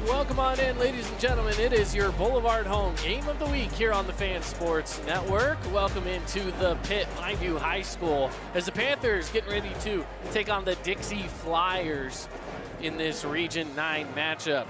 Welcome on in, ladies and gentlemen. It is your Boulevard Home Game of the Week here on the Fan Sports Network. Welcome into the pit, Pineview High School, as the Panthers getting ready to take on the Dixie Flyers in this Region 9 matchup.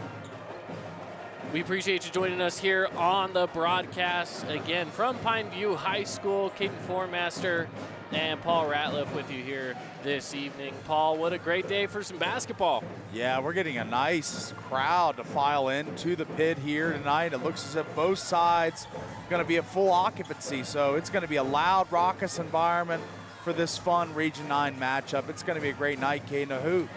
We appreciate you joining us here on the broadcast. Again, from Pineview High School, Caden Formaster and Paul Ratliff with you here this evening. Paul, what a great day for some basketball. Yeah, we're getting a nice crowd to file into the pit here tonight. It looks as if both sides are going to be at full occupancy, so it's going to be a loud, raucous environment for this fun Region 9 matchup. It's going to be a great night, Caden, of hoops.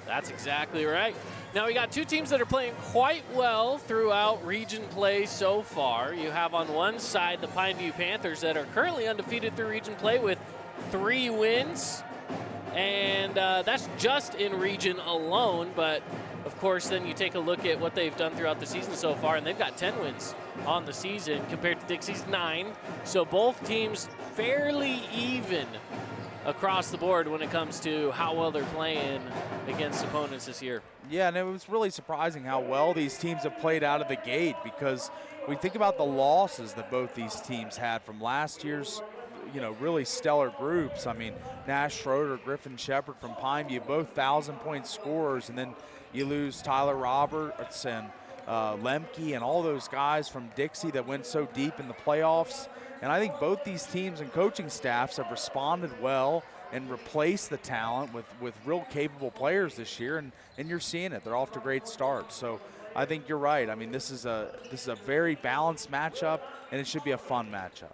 That's exactly right. Now we got two teams that are playing quite well throughout region play so far. You have on one side the Pineview Panthers that are currently undefeated through region play with 3 wins. And that's just in region alone. But of course, then you take a look at what they've done throughout the season so far, and they've got 10 wins on the season compared to Dixie's 9. So both teams fairly even across the board when it comes to how well they're playing against opponents this year. Yeah, and it was really surprising how well these teams have played out of the gate, because we think about the losses that both these teams had from last year's, really stellar groups. I mean, Nash Schroeder, Griffin Shepard from Pineview, both 1,000-point scorers, and then you lose Tyler Roberts and Lemke and all those guys from Dixie that went so deep in the playoffs. And I think both these teams and coaching staffs have responded well and replaced the talent with real capable players this year, and you're seeing it. They're off to great starts. So I think you're right. I mean, this is a very balanced matchup, and it should be a fun matchup.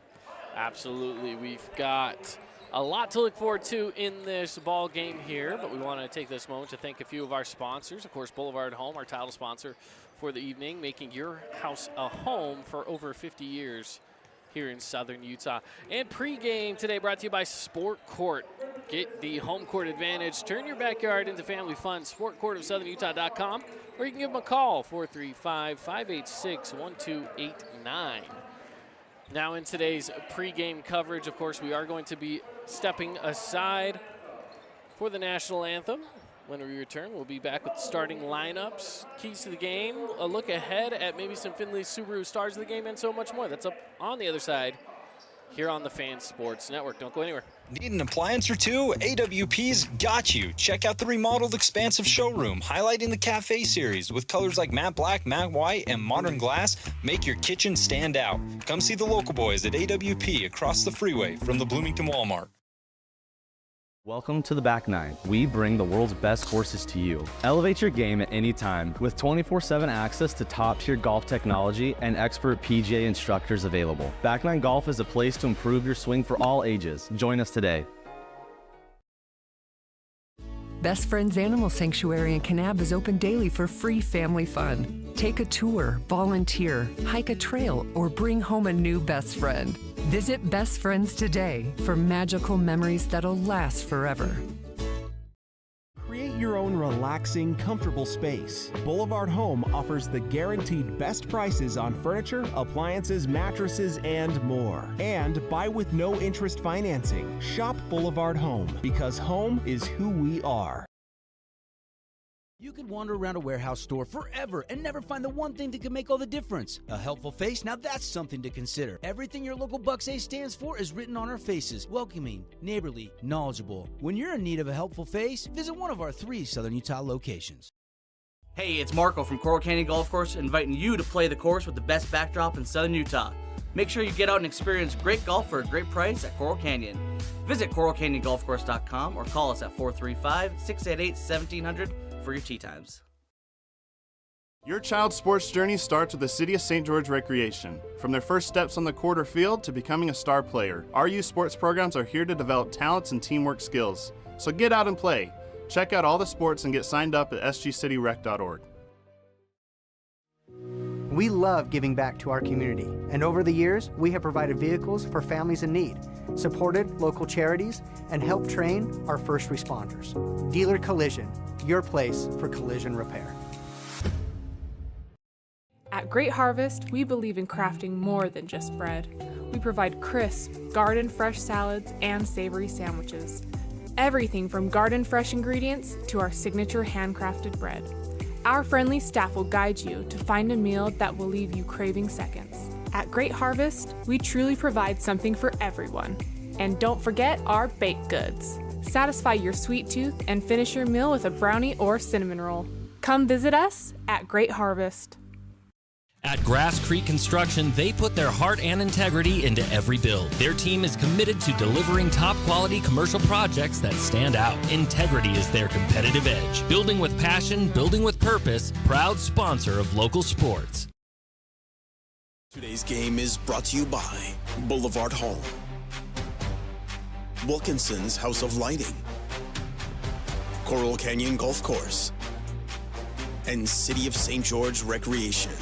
Absolutely. We've got a lot to look forward to in this ball game here, but we want to take this moment to thank a few of our sponsors. Of course, Boulevard Home, our title sponsor for the evening, making your house a home for over 50 years here in Southern Utah. And pregame today brought to you by Sport Court. Get the home court advantage. Turn your backyard into family fun. SportCourtofSouthernUtah.com, or you can give them a call, 435-586-1289. Now in today's pregame coverage, of course, we are going to be stepping aside for the national anthem. When we return, we'll be back with starting lineups, keys to the game, a look ahead at maybe some Findlay Subaru stars of the game, and so much more. That's up on the other side here on the Fan Sports Network. Don't go anywhere. Need an appliance or two? AWP's got you. Check out the remodeled expansive showroom, highlighting the Cafe series with colors like matte black, matte white, and modern glass. Make your kitchen stand out. Come see the local boys at AWP across the freeway from the Bloomington Walmart. Welcome to the Back Nine. We bring the world's best courses to you. Elevate your game at any time with 24/7 access to top-tier golf technology and expert PGA instructors available. Back Nine Golf is a place to improve your swing for all ages. Join us today. Best Friends Animal Sanctuary in Kanab is open daily for free family fun. Take a tour, volunteer, hike a trail, or bring home a new best friend. Visit Best Friends today for magical memories that'll last forever. Create your own relaxing, comfortable space. Boulevard Home offers the guaranteed best prices on furniture, appliances, mattresses, and more. And buy with no interest financing. Shop Boulevard Home, because home is who we are. You could wander around a warehouse store forever and never find the one thing that could make all the difference. A helpful face? Now that's something to consider. Everything your local Bucks A stands for is written on our faces. Welcoming, neighborly, knowledgeable. When you're in need of a helpful face, visit one of our 3 Southern Utah locations. Hey, it's Marco from Coral Canyon Golf Course, inviting you to play the course with the best backdrop in Southern Utah. Make sure you get out and experience great golf for a great price at Coral Canyon. Visit CoralCanyonGolfCourse.com or call us at 435-688-1700 for your tee times. Your child's sports journey starts with the City of St. George Recreation. From their first steps on the court or field to becoming a star player, our youth sports programs are here to develop talents and teamwork skills. So get out and play. Check out all the sports and get signed up at sgcityrec.org. We love giving back to our community, and over the years, we have provided vehicles for families in need, supported local charities, and helped train our first responders. Dealer Collision, your place for collision repair. At Great Harvest, we believe in crafting more than just bread. We provide crisp, garden-fresh salads and savory sandwiches. Everything from garden-fresh ingredients to our signature handcrafted bread. Our friendly staff will guide you to find a meal that will leave you craving seconds. At Great Harvest, we truly provide something for everyone. And don't forget our baked goods. Satisfy your sweet tooth and finish your meal with a brownie or cinnamon roll. Come visit us at Great Harvest. At Grass Creek Construction, they put their heart and integrity into every build. Their team is committed to delivering top-quality commercial projects that stand out. Integrity is their competitive edge. Building with passion, building with purpose, proud sponsor of local sports. Today's game is brought to you by Boulevard Home, Wilkinson's House of Lighting, Coral Canyon Golf Course, and City of St. George Recreation.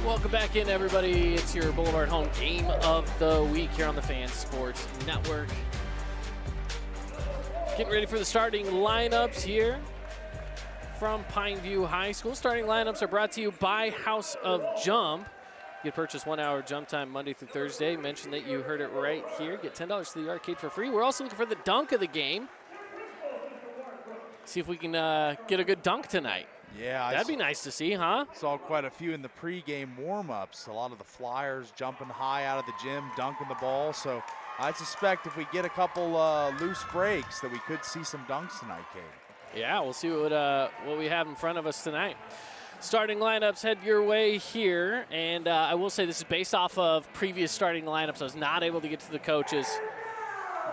Welcome back in, everybody. It's your Boulevard Home Game of the Week here on the Fan Sports Network. Getting ready for the starting lineups here from Pineview High School. Starting lineups are brought to you by House of Jump. You can purchase 1 hour jump time Monday through Thursday. Mention that you heard it right here. Get $10 to the arcade for free. We're also looking for the dunk of the game. See if we can get a good dunk tonight. Yeah, that'd be nice to see, huh? Saw quite a few in the pregame warm-ups. A lot of the Flyers jumping high out of the gym, dunking the ball. So I suspect if we get a couple loose breaks that we could see some dunks tonight, Kate. Yeah, we'll see what we have in front of us tonight. Starting lineups head your way here, and I will say this is based off of previous starting lineups. I was not able to get to the coaches.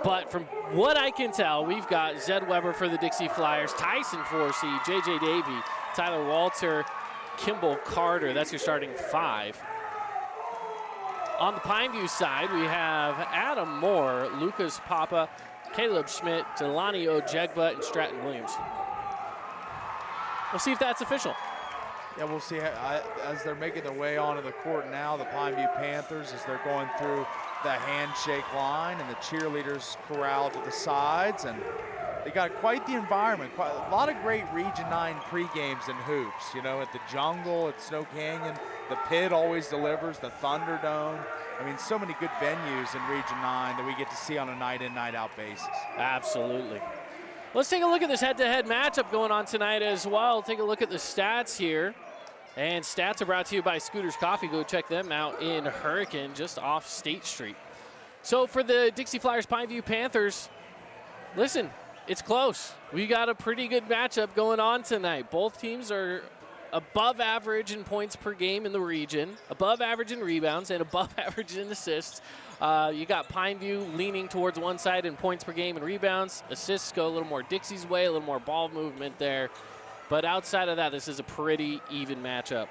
But from what I can tell, we've got Zed Weber for the Dixie Flyers, Tyson Forsey, J.J. Davey, Tyler Walter, Kimball Carter. That's your starting 5. On the Pineview side, we have Adam Moore, Lucas Papa, Caleb Schmidt, Delani Ojegba, and Stratton Williams. We'll see if that's official. Yeah, we'll see as they're making their way onto the court now, the Pineview Panthers, as they're going through the handshake line and the cheerleaders corral to the sides, and they got quite the environment. A lot of great Region 9 pre-games and hoops, you know, at the Jungle, at Snow Canyon. The Pit always delivers, the Thunderdome. I mean, so many good venues in Region 9 that we get to see on a night-in, night-out basis. Absolutely. Let's take a look at this head-to-head matchup going on tonight as well. Take a look at the stats here. And stats are brought to you by Scooter's Coffee. Go check them out in Hurricane, just off State Street. So for the Dixie Flyers Pineview Panthers, listen, it's close. We got a pretty good matchup going on tonight. Both teams are above average in points per game in the region, above average in rebounds, and above average in assists. You got Pineview leaning towards one side in points per game and rebounds. Assists go a little more Dixie's way, a little more ball movement there. But outside of that, this is a pretty even matchup.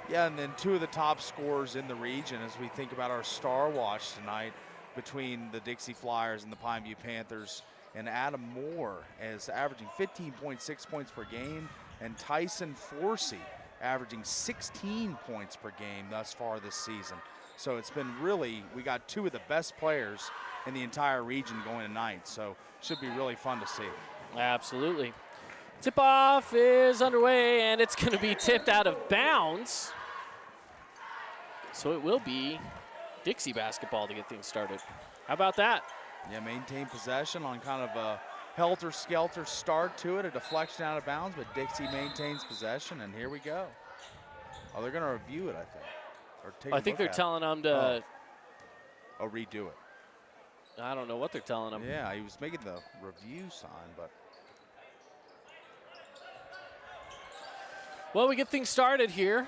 Yeah, and then 2 of the top scorers in the region as we think about our Star Watch tonight between the Dixie Flyers and the Pineview Panthers. And Adam Moore is averaging 15.6 points per game, and Tyson Forsey averaging 16 points per game thus far this season. So it's been really, we got 2 of the best players in the entire region going tonight. So should be really fun to see. Absolutely. Tip-off is underway, and it's going to be tipped out of bounds. So it will be Dixie basketball to get things started. How about that? Yeah, maintain possession on kind of a helter-skelter start to it, a deflection out of bounds, but Dixie maintains possession, and here we go. Oh, they're going to review it, I think. Or take I think they're telling them to... Oh, redo it. I don't know what they're telling them. Yeah, he was making the review sign, but... Well, we get things started here.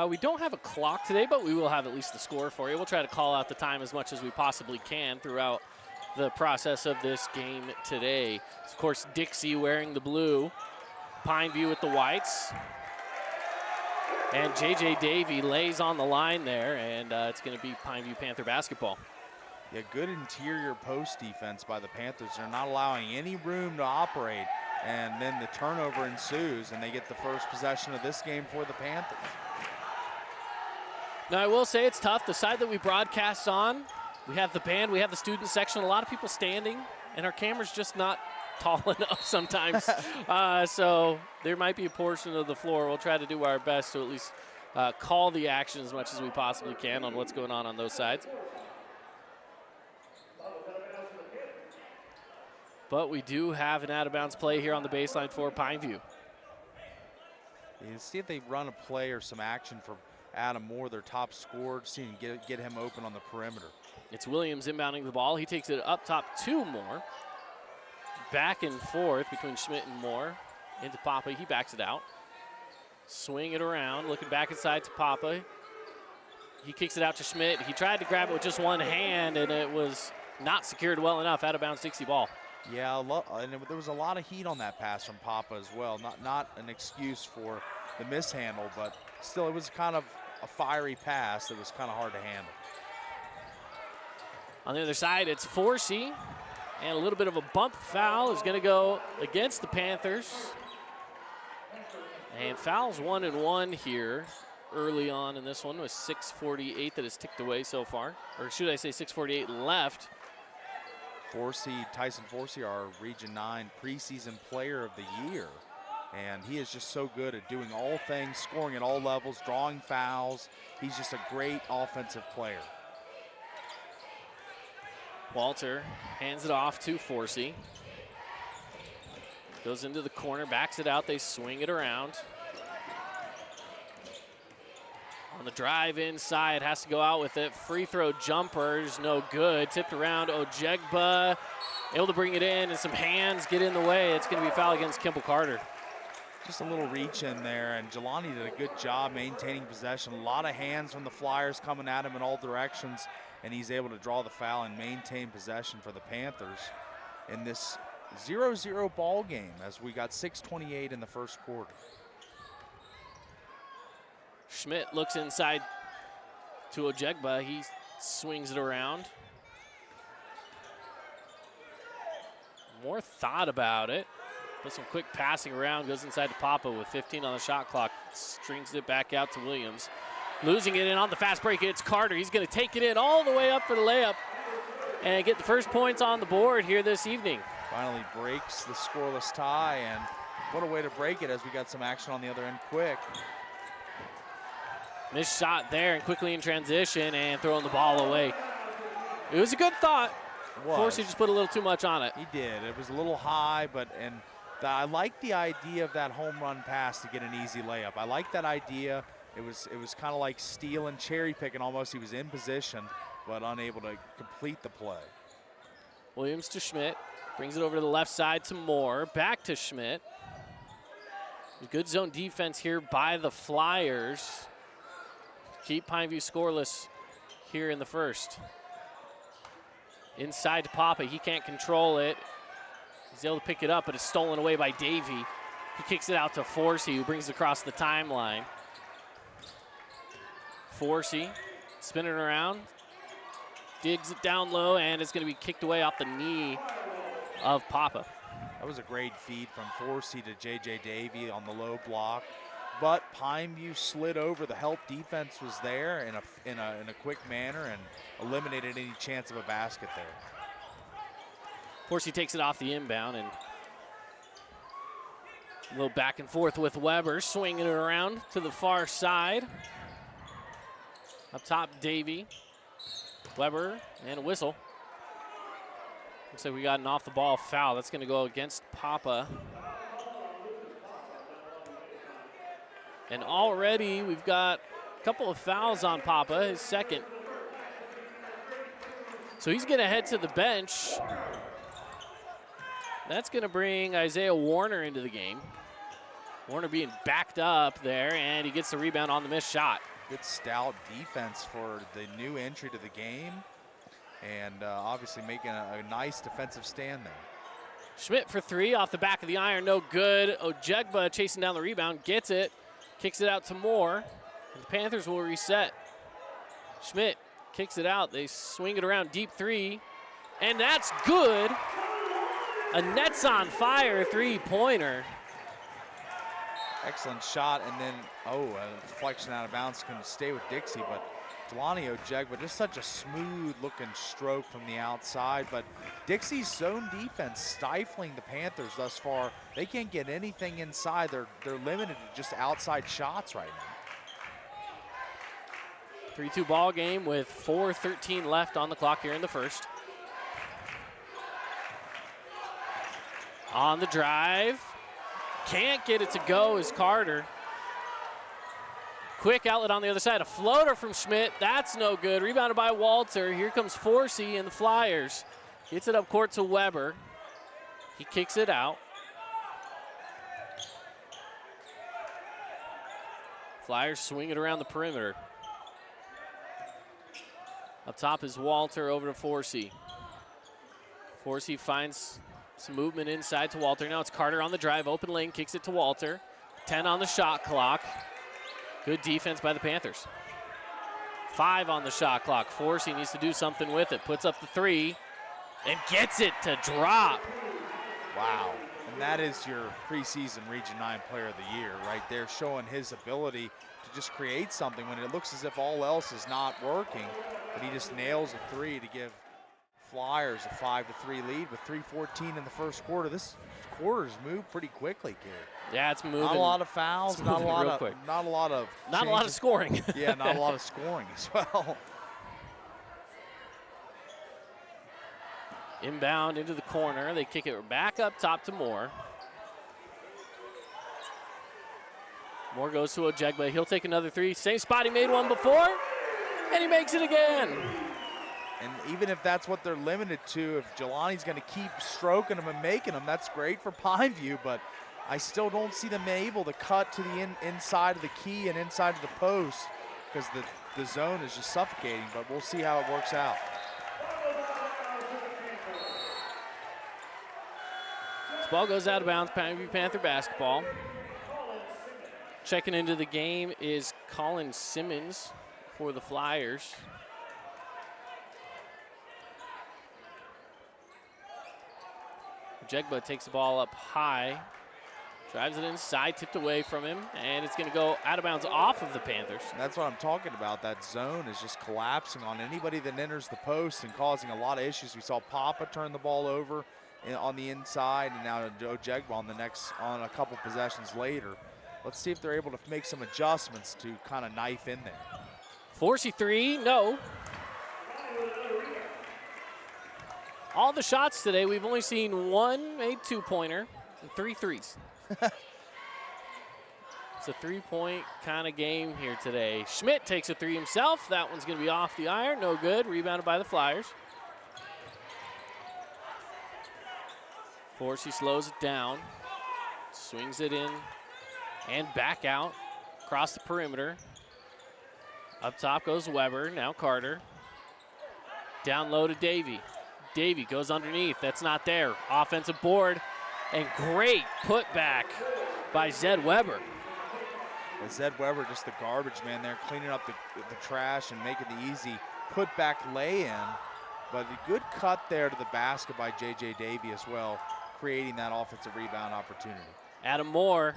We don't have a clock today, but we will have at least the score for you. We'll try to call out the time as much as we possibly can throughout the process of this game today. Of course, Dixie wearing the blue, Pineview with the whites. And J.J. Davey lays on the line there, and it's going to be Pineview Panther basketball. Yeah, good interior post defense by the Panthers. They're not allowing any room to operate. And then the turnover ensues, and they get the first possession of this game for the Panthers. Now, I will say it's tough. The side that we broadcast on, we have the band, we have the student section, a lot of people standing, and our camera's just not tall enough sometimes. So there might be a portion of the floor. We'll try to do our best to at least call the action as much as we possibly can on what's going on those sides. But we do have an out-of-bounds play here on the baseline for Pineview. You see if they run a play or some action for Adam Moore, their top scorer, see and get him open on the perimeter. It's Williams inbounding the ball. He takes it up top to Moore. Back and forth between Schmidt and Moore. Into Papa, he backs it out. Swing it around, looking back inside to Papa. He kicks it out to Schmidt. He tried to grab it with just one hand, and it was not secured well enough. Out of bounds Dixie ball. Yeah, and there was a lot of heat on that pass from Papa as well. Not an excuse for the mishandle, but still it was kind of a fiery pass that was kind of hard to handle. On the other side, it's Forsey, and a little bit of a bump foul is going to go against the Panthers. And fouls 1 and 1 here early on in this one with 6:48 that is ticked away so far. Or should I say 6:48 left. Tyson Forsey, our Region 9 preseason player of the year. And he is just so good at doing all things, scoring at all levels, drawing fouls. He's just a great offensive player. Walter hands it off to Forsey. Goes into the corner, backs it out. They swing it around. On the drive inside, has to go out with it. Free throw jumper is no good. Tipped around, Ojegba able to bring it in, and some hands get in the way. It's going to be a foul against Kimball Carter. Just a little reach in there, and Jelani did a good job maintaining possession. A lot of hands from the Flyers coming at him in all directions, and he's able to draw the foul and maintain possession for the Panthers in this 0-0 ball game as we got 6:28 in the first quarter. Schmidt looks inside to Ojegba. He swings it around. More thought about it. Put some quick passing around, goes inside to Papa with 15 on the shot clock. Strings it back out to Williams. Losing it in on the fast break, it's Carter. He's going to take it in all the way up for the layup and get the first points on the board here this evening. Finally breaks the scoreless tie, and what a way to break it as we got some action on the other end quick. Missed shot there and quickly in transition and throwing the ball away. It was a good thought. Forsey just put a little too much on it. He did. It was a little high, but I like the idea of that home run pass to get an easy layup. I like that idea. It was kind of like stealing, cherry picking almost. He was in position, but unable to complete the play. Williams to Schmidt. Brings it over to the left side to Moore. Back to Schmidt. Good zone defense here by the Flyers. Keep Pineview scoreless here in the first. Inside to Papa. He can't control it. He's able to pick it up, but it's stolen away by Davey. He kicks it out to Forsey, who brings it across the timeline. Forsey spinning around. Digs it down low, and it's going to be kicked away off the knee of Papa. That was a great feed from Forsey to J.J. Davey on the low block. But Pineview slid over. The help defense was there in a quick manner and eliminated any chance of a basket there. Forsey takes it off the inbound, and a little back and forth with Weber, swinging it around to the far side. Up top, Davey. Weber and a whistle. Looks like we got an off the ball foul. That's going to go against Papa. And already we've got a couple of fouls on Papa, his second. So he's going to head to the bench. That's going to bring Isaiah Warner into the game. Warner being backed up there, and he gets the rebound on the missed shot. Good stout defense for the new entry to the game, and obviously making a nice defensive stand there. Schmidt for three off the back of the iron, no good. Ojegba chasing down the rebound, gets it, kicks it out to Moore, and the Panthers will reset. Schmidt kicks it out, they swing it around, deep three, and that's good. A Nets on fire three-pointer. Excellent shot, and then, a deflection out of bounds, can stay with Dixie, but Jelani Ojegba, just such a smooth-looking stroke from the outside, but Dixie's zone defense stifling the Panthers thus far. They can't get anything inside. They're limited to just outside shots right now. 3-2 ball game with 4:13 left on the clock here in the first. On the drive. Can't get it to go is Carter. Quick outlet on the other side. A floater from Schmidt. That's no good. Rebounded by Walter. Here comes Forsey and the Flyers. Gets it up court to Weber. He kicks it out. Flyers swing it around the perimeter. Up top is Walter over to Forsey. Forsey finds some movement inside to Walter. Now it's Carter on the drive. Open lane, kicks it to Walter. 10 on the shot clock. Good defense by the Panthers. 5 on the shot clock. Forsey needs to do something with it. Puts up the 3 and gets it to drop. Wow. And that is your preseason Region 9 Player of the Year right there, showing his ability to just create something when it looks as if all else is not working. But he just nails a 3 to give Flyers a 5-3 lead with 3:14 in the first quarter. This quarter's moved pretty quickly, kid. Yeah, it's moving. Not a lot of fouls, not a lot of scoring. Yeah, not a lot of scoring as well. Inbound into the corner. They kick it back up top to Moore. Moore goes to Ojegba. He'll take another 3. Same spot he made one before, and he makes it again. And even if that's what they're limited to, if Jelani's going to keep stroking them and making them, that's great for Pineview, but I still don't see them able to cut to the inside of the key and inside of the post because the zone is just suffocating, but we'll see how it works out. This ball goes out of bounds, Pineview Panther basketball. Checking into the game is Colin Simmons for the Flyers. Jegba takes the ball up high, drives it inside, tipped away from him, and it's going to go out of bounds off of the Panthers. That's what I'm talking about. That zone is just collapsing on anybody that enters the post and causing a lot of issues. We saw Papa turn the ball over on the inside, and now Ojegba on a couple possessions later. Let's see if they're able to make some adjustments to kind of knife in there. Forsey 3, no. All the shots today, we've only seen 1 made 2-pointer and 3 threes. It's a 3-point kind of game here today. Schmidt takes a 3 himself. That one's going to be off the iron. No good. Rebounded by the Flyers. Forsey slows it down. Swings it in and back out. Across the perimeter. Up top goes Weber. Now Carter. Down low to Davey. Davey goes underneath. That's not there. Offensive board. And great putback by Zed Weber. Well, Zed Weber, just the garbage man there, cleaning up the trash and making the easy putback lay-in. But a good cut there to the basket by J.J. Davey as well, creating that offensive rebound opportunity. Adam Moore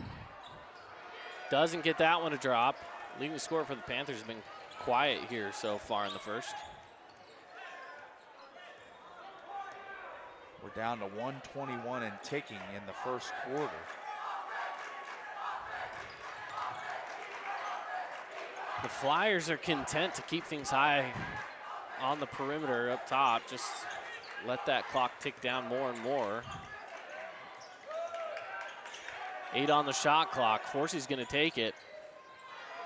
doesn't get that one to drop. Leading scorer for the Panthers has been quiet here so far in the first. We're down to 121 and ticking in the first quarter. The Flyers are content to keep things high on the perimeter up top. Just let that clock tick down more and more. 8 on the shot clock. Forsey's going to take it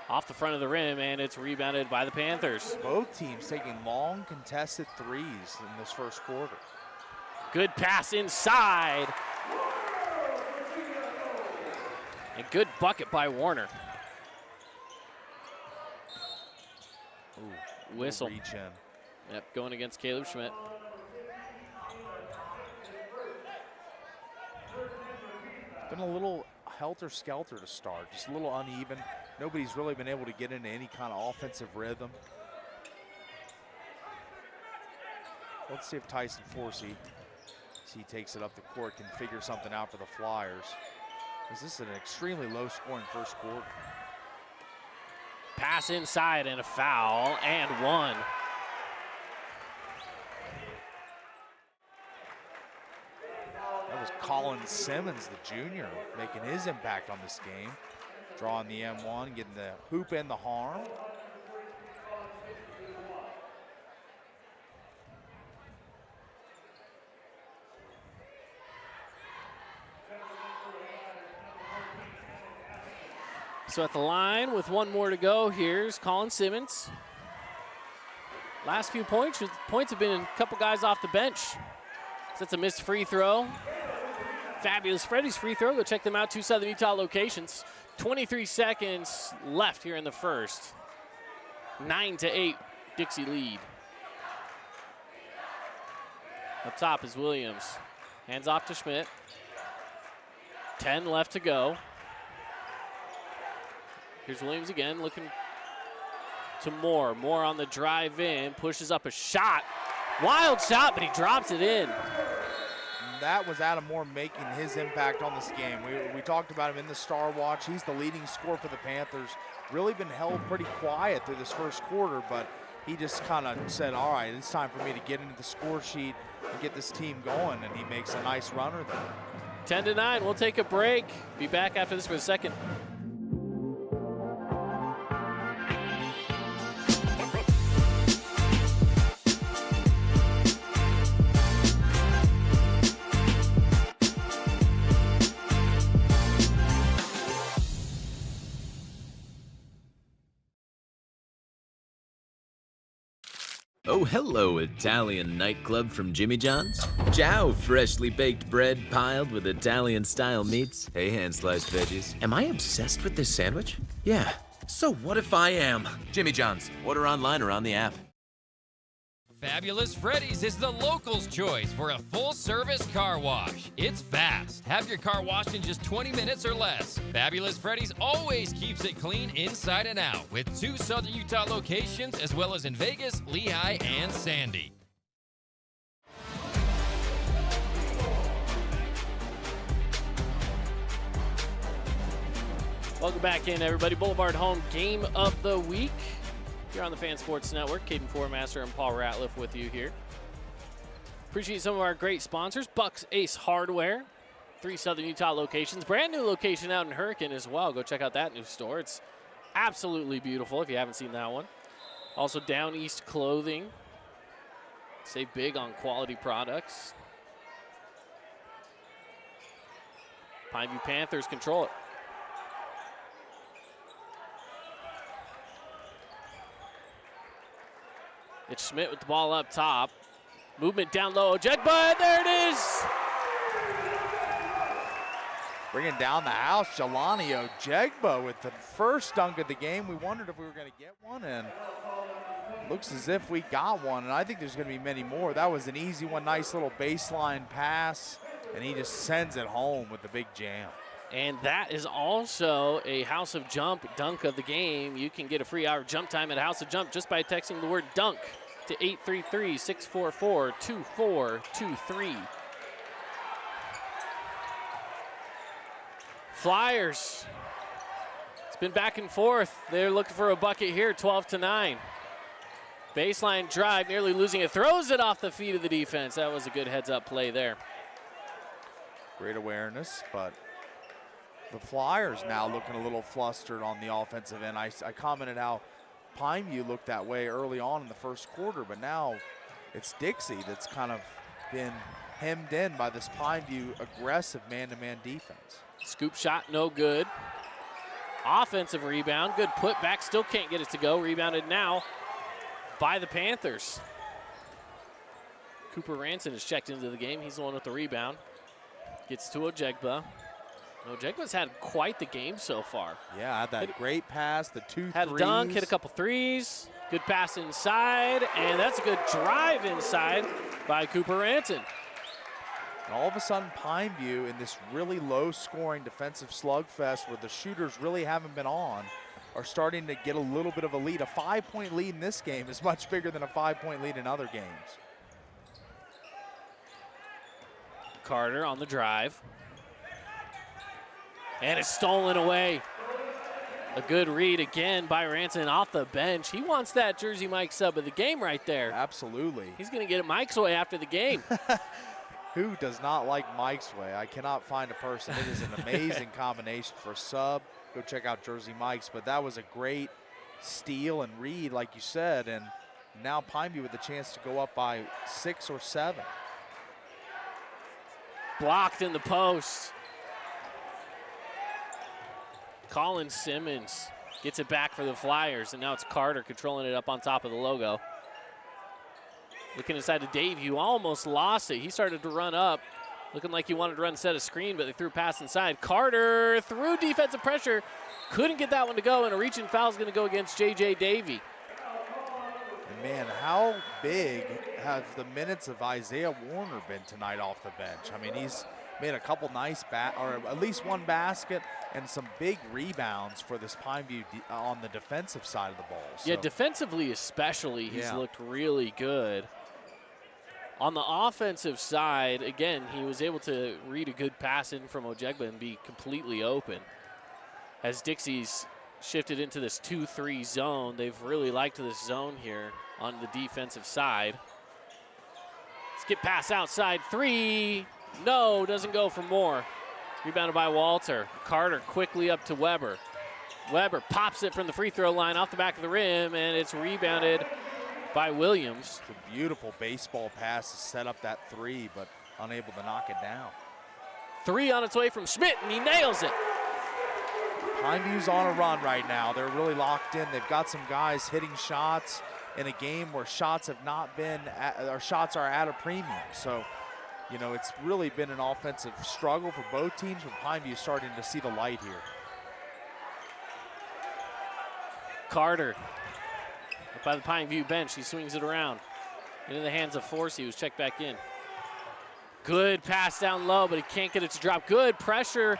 off the front of the rim, and it's rebounded by the Panthers. Both teams taking long contested threes in this first quarter. Good pass inside. And good bucket by Warner. Ooh, whistle. Reach in. Yep, going against Caleb Schmidt. Been a little helter-skelter to start, just a little uneven. Nobody's really been able to get into any kind of offensive rhythm. Let's see if Tyson Forsey, as he takes it up the court, can figure something out for the Flyers. This is an extremely low-scoring first quarter. Pass inside and a foul, and one. That was Colin Simmons, the junior, making his impact on this game. Drawing the M1, getting the hoop and the harm. So at the line with one more to go, here's Colin Simmons. Last few points have been a couple guys off the bench. So that's a missed free throw. Fabulous Freddy's free throw. Go check them out, 2 Southern Utah locations. 23 seconds left here in the first. 9-8, Dixie lead. Up top is Williams. Hands off to Schmidt. 10 left to go. Here's Williams again, looking to Moore. Moore on the drive in, pushes up a shot. Wild shot, but he drops it in. That was Adam Moore making his impact on this game. We talked about him in the Star Watch. He's the leading scorer for the Panthers. Really been held pretty quiet through this first quarter, but he just kind of said, all right, it's time for me to get into the score sheet and get this team going, and he makes a nice runner there. 10-9, we'll take a break. Be back after this for the second. Oh, hello, Italian nightclub from Jimmy John's. Ciao, freshly baked bread piled with Italian-style meats. Hey, hand-sliced veggies. Am I obsessed with this sandwich? Yeah. So what if I am? Jimmy John's. Order online or on the app. Fabulous Freddy's is the locals' choice for a full-service car wash. It's fast. Have your car washed in just 20 minutes or less. Fabulous Freddy's always keeps it clean inside and out with 2 Southern Utah locations as well as in Vegas, Lehigh, and Sandy. Welcome back in, everybody. Boulevard Home Game of the Week. Here on the Fan Sports Network, Caden Formaster and Paul Ratliff with you here. Appreciate some of our great sponsors. Bucks Ace Hardware, 3 Southern Utah locations. Brand new location out in Hurricane as well. Go check out that new store. It's absolutely beautiful if you haven't seen that one. Also Down East Clothing. Save big on quality products. Pineview Panthers control it. It's Schmidt with the ball up top. Movement down low. Jegba, there it is. Bringing down the house, Jelani Ojegba with the first dunk of the game. We wondered if we were going to get one, and looks as if we got one, and I think there's going to be many more. That was an easy one, nice little baseline pass, and he just sends it home with the big jam. And that is also a House of Jump dunk of the game. You can get a free hour of jump time at House of Jump just by texting the word dunk to 833-644-2423. Flyers. It's been back and forth. They're looking for a bucket here, 12-9. Baseline drive, nearly losing it. Throws it off the feet of the defense. That was a good heads-up play there. Great awareness, but the Flyers now looking a little flustered on the offensive end. I commented how Pineview looked that way early on in the first quarter, but now it's Dixie that's kind of been hemmed in by this Pineview aggressive man-to-man defense. Scoop shot, no good. Offensive rebound, good putback, still can't get it to go. Rebounded now by the Panthers. Cooper Ranson is checked into the game. He's the one with the rebound. Gets to Ojegba. Ojegba's had quite the game so far. Yeah, had that great pass, the 2 had threes. A dunk, hit a couple threes. Good pass inside, and that's a good drive inside by Cooper Ranson. And all of a sudden, Pineview in this really low-scoring defensive slugfest where the shooters really haven't been on are starting to get a little bit of a lead. A 5-point lead in this game is much bigger than a 5-point lead in other games. Carter on the drive. And it's stolen away. A good read again by Ranson off the bench. He wants that Jersey Mike sub of the game right there. Absolutely. He's going to get it Mike's way after the game. Who does not like Mike's way? I cannot find a person. It is an amazing combination for sub. Go check out Jersey Mike's. But that was a great steal and read, like you said. And now Pineview with the chance to go up by 6 or 7. Blocked in the post. Colin Simmons gets it back for the Flyers, and now it's Carter controlling it up on top of the logo. Looking inside to Dave, who almost lost it. He started to run up, looking like he wanted to run set a screen, but they threw a pass inside. Carter through defensive pressure, couldn't get that one to go, and a reaching foul is going to go against J.J. Davey. And man, how big have the minutes of Isaiah Warner been tonight off the bench? I mean, he's made a couple nice, or at least one basket, and some big rebounds for this Pineview on the defensive side of the ball. So. Yeah, defensively especially, he's looked really good. On the offensive side, again, he was able to read a good pass in from Ojegba and be completely open. As Dixie's shifted into this 2-3 zone, they've really liked this zone here on the defensive side. Let's get pass outside, 3. No, doesn't go for more. Rebounded by Walter. Carter quickly up to Weber. Weber pops it from the free throw line off the back of the rim, and it's rebounded by Williams. It's a beautiful baseball pass to set up that 3, but unable to knock it down. 3 on its way from Schmidt, and he nails it. Pineview's on a run right now. They're really locked in. They've got some guys hitting shots in a game where shots have not been, or shots are at a premium. So, you know, it's really been an offensive struggle for both teams, but Pineview starting to see the light here. Carter up by the Pineview bench. He swings it around into the hands of Forsey, who's checked back in. Good pass down low, but he can't get it to drop. Good pressure.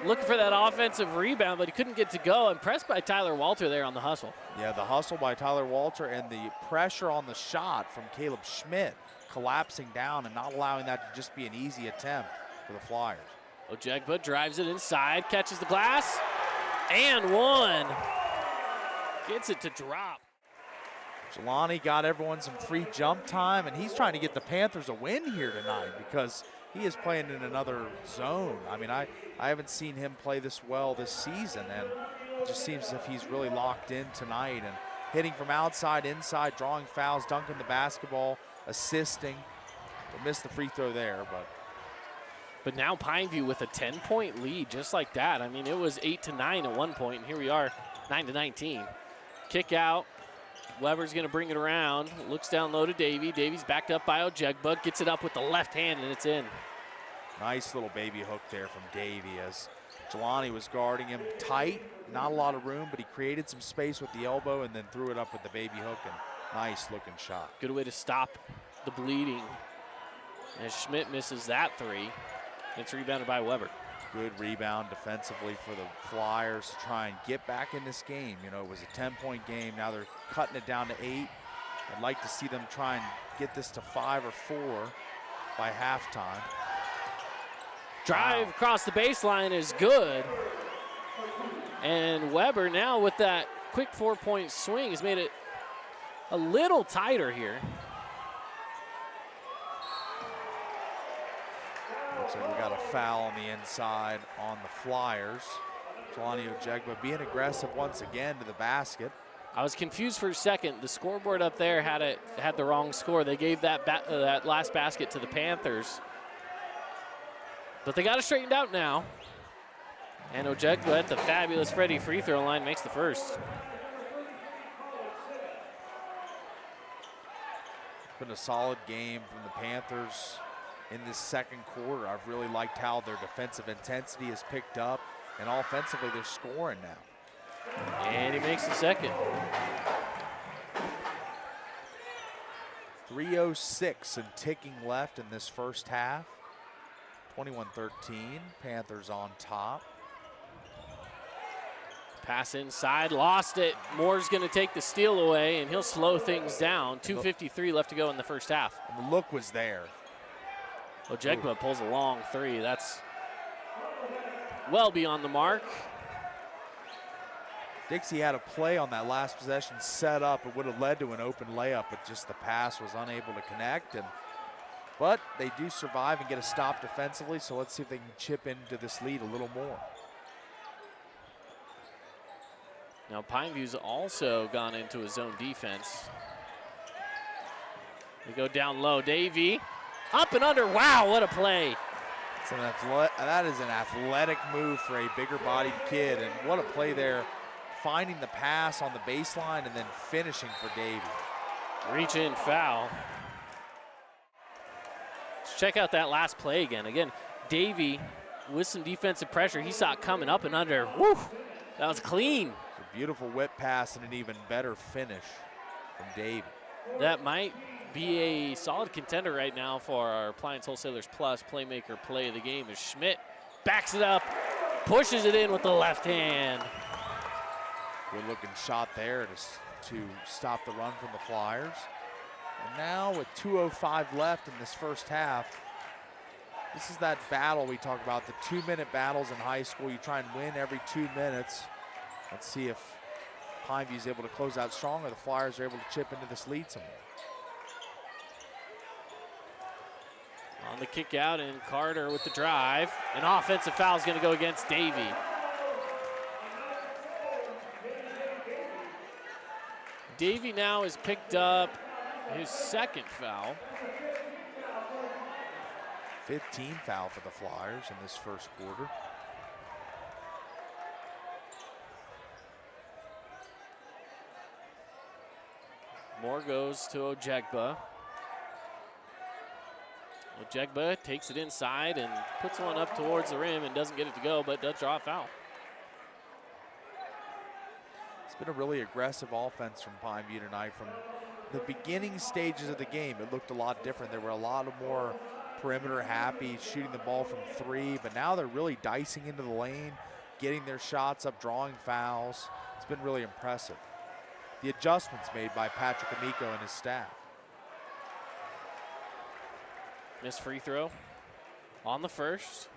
Looking for that offensive rebound, but he couldn't get to go. Impressed by Tyler Walter there on the hustle. Yeah, the hustle by Tyler Walter and the pressure on the shot from Caleb Schmidt, collapsing down and not allowing that to just be an easy attempt for the Flyers. Ojegba drives it inside, catches the glass, and one. Gets it to drop. Jelani got everyone some free jump time, and he's trying to get the Panthers a win here tonight because he is playing in another zone. I mean, I haven't seen him play this well this season, and it just seems as if he's really locked in tonight and hitting from outside, inside, drawing fouls, dunking the basketball, assisting. They missed the free throw there, but now Pineview with a 10-point lead, just like that. I mean, it was 8-9 at one point, and here we are, 9-19. Kick out. Weber's going to bring it around. Looks down low to Davey. Davey's backed up by Ojegba. Gets it up with the left hand, and it's in. Nice little baby hook there from Davey as Jelani was guarding him tight. Not a lot of room, but he created some space with the elbow and then threw it up with the baby hook, and nice looking shot. Good way to stop the bleeding. As Schmidt misses that 3, it's rebounded by Weber. Good rebound defensively for the Flyers to try and get back in this game. You know, it was a 10-point game. Now they're cutting it down to 8. I'd like to see them try and get this to 5 or 4 by halftime. Drive across the baseline is good. And Weber now with that quick 4-point swing has made it a little tighter here. Looks like we got a foul on the inside on the Flyers. Jelani Ojegba being aggressive once again to the basket. I was confused for a second. The scoreboard up there had the wrong score. They gave that last basket to the Panthers. But they got it straightened out now. And Ojegba at the fabulous Freddie free throw line makes the first. It's been a solid game from the Panthers in this second quarter. I've really liked how their defensive intensity has picked up, and offensively they're scoring now. And he makes the second. 3:06 and ticking left in this first half. 21-13, Panthers on top. Pass inside, lost it. Moore's gonna take the steal away, and he'll slow things down. 2:53 left to go in the first half. And the look was there. Ojegba pulls a long 3. That's well beyond the mark. Dixie had a play on that last possession set up. It would have led to an open layup, but just the pass was unable to connect. But they do survive and get a stop defensively, so let's see if they can chip into this lead a little more. Now Pineview's also gone into a zone defense. They go down low. Davey up and under. Wow, what a play That is an athletic move for a bigger-bodied kid, and what a play there, finding the pass on the baseline and then finishing for Davey. Reach in foul. Let's check out that last play again. Again, Davey with some defensive pressure. He saw it coming up and under. Woo! That was clean. A beautiful whip pass and an even better finish from Davey. That might be a solid contender right now for our Appliance Wholesalers Plus Playmaker Play of the Game as Schmidt backs it up, pushes it in with the left hand. Good looking shot there to stop the run from the Flyers. And now with 2:05 left in this first half, this is that battle we talk about, the 2-minute battles in high school. You try and win every 2 minutes. Let's see if Pineview is able to close out strong or the Flyers are able to chip into this lead somewhere. On the kick out, and Carter with the drive. An offensive foul is going to go against Davey. Davey now has picked up his second foul. 15 foul for the Flyers in this first quarter. More goes to Ojegba. Ojegba takes it inside and puts one up towards the rim and doesn't get it to go, but does draw a foul. It's been a really aggressive offense from Pineview tonight. From the beginning stages of the game, it looked a lot different. There were a lot of more perimeter happy, shooting the ball from 3, but now they're really dicing into the lane, getting their shots up, drawing fouls. It's been really impressive. The adjustments made by Patrick Amico and his staff. Missed free throw on the first.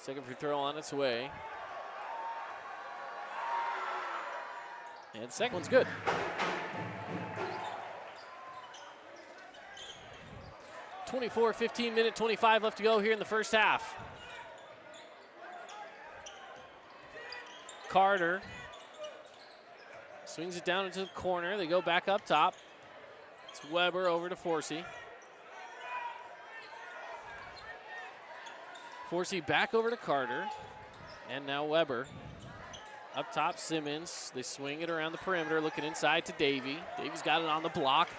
Second free throw on its way. And second one's good. .15 minute, 25 left to go here in the first half. Carter swings it down into the corner. They go back up top. It's Weber over to Forsey. Forsey back over to Carter. And now Weber. Up top, Simmons. They swing it around the perimeter, looking inside to Davey. Davey's got it on the block.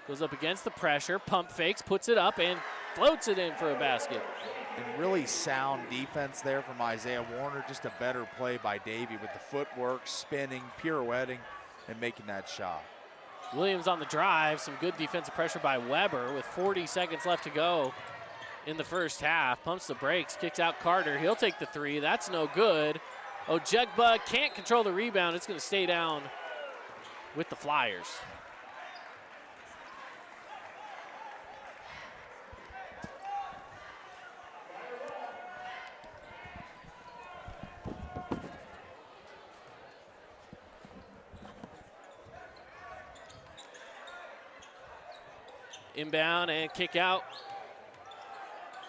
Goes up against the pressure, pump fakes, puts it up, and floats it in for a basket. And really sound defense there from Isaiah Warner. Just a better play by Davey with the footwork, spinning, pirouetting, and making that shot. Williams on the drive. Some good defensive pressure by Weber with 40 seconds left to go in the first half. Pumps the brakes, kicks out Carter. He'll take the 3. That's no good. Ojegba can't control the rebound. It's going to stay down with the Flyers. Inbound and kick out.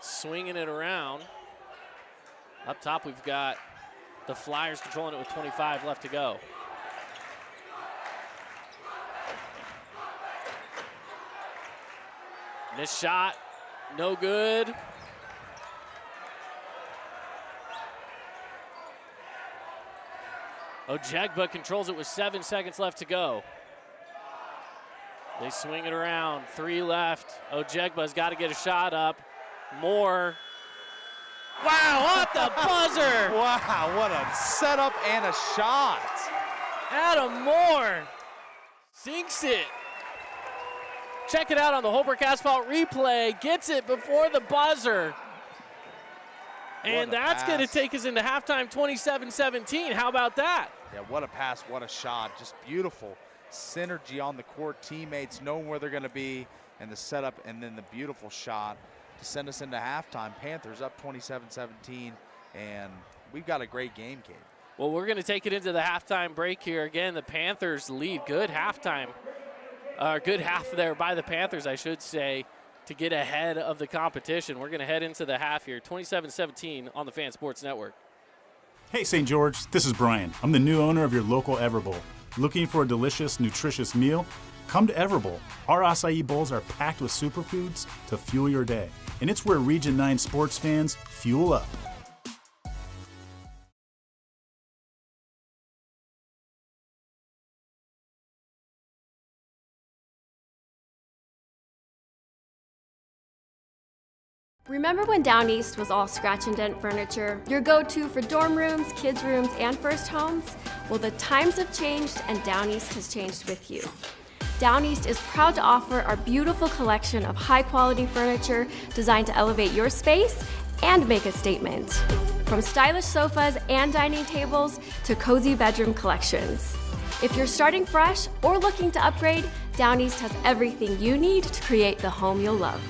Swinging it around. Up top, we've got the Flyers controlling it with 25 left to go. Missed shot, no good. Ojegba controls it with 7 seconds left to go. They swing it around, 3 left. Ojegba's got to get a shot up. Moore. Wow, what the buzzer! Wow, what a setup and a shot. Adam Moore sinks it. Check it out on the Holbrook Asphalt replay. Gets it before the buzzer. And that's going to take us into halftime 27-17. How about that? Yeah, what a pass, what a shot. Just beautiful synergy on the court. Teammates knowing where they're going to be, and the setup, and then the beautiful shot to send us into halftime. Panthers up 27-17, and we've got a great game, Kate. Well, we're going to take it into the halftime break here. Again, the Panthers lead. Good halftime. Good half there by the Panthers, I should say, to get ahead of the competition. We're going to head into the half here, 27-17 on the Fan Sports Network. Hey, St. George, this is Brian. I'm the new owner of your local Everbowl. Looking for a delicious, nutritious meal? Come to Everbowl. Our acai bowls are packed with superfoods to fuel your day. And it's where Region 9 sports fans fuel up. Remember when Down East was all scratch and dent furniture, your go-to for dorm rooms, kids' rooms, and first homes? Well, the times have changed and Down East has changed with you. Down East is proud to offer our beautiful collection of high-quality furniture designed to elevate your space and make a statement. From stylish sofas and dining tables to cozy bedroom collections. If you're starting fresh or looking to upgrade, Down East has everything you need to create the home you'll love.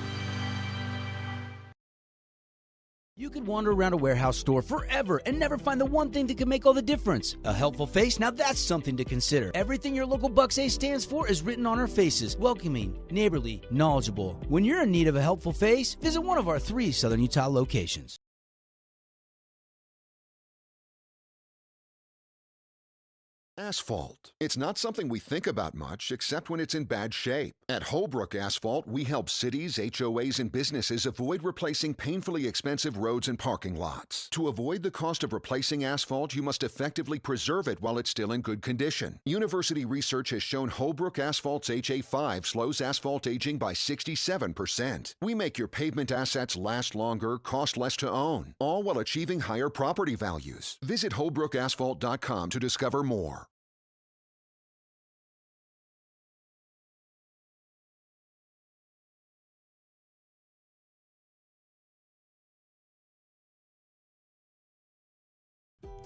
You could wander around a warehouse store forever and never find the one thing that can make all the difference. A helpful face? Now that's something to consider. Everything your local Bucks A stands for is written on our faces. Welcoming, neighborly, knowledgeable. When you're in need of a helpful face, visit one of our 3 Southern Utah locations. Asphalt. It's not something we think about much, except when it's in bad shape. At Holbrook Asphalt, we help cities, HOAs, and businesses avoid replacing painfully expensive roads and parking lots. To avoid the cost of replacing asphalt, you must effectively preserve it while it's still in good condition. University research has shown Holbrook Asphalt's HA5 slows asphalt aging by 67%. We make your pavement assets last longer, cost less to own, all while achieving higher property values. Visit holbrookasphalt.com to discover more.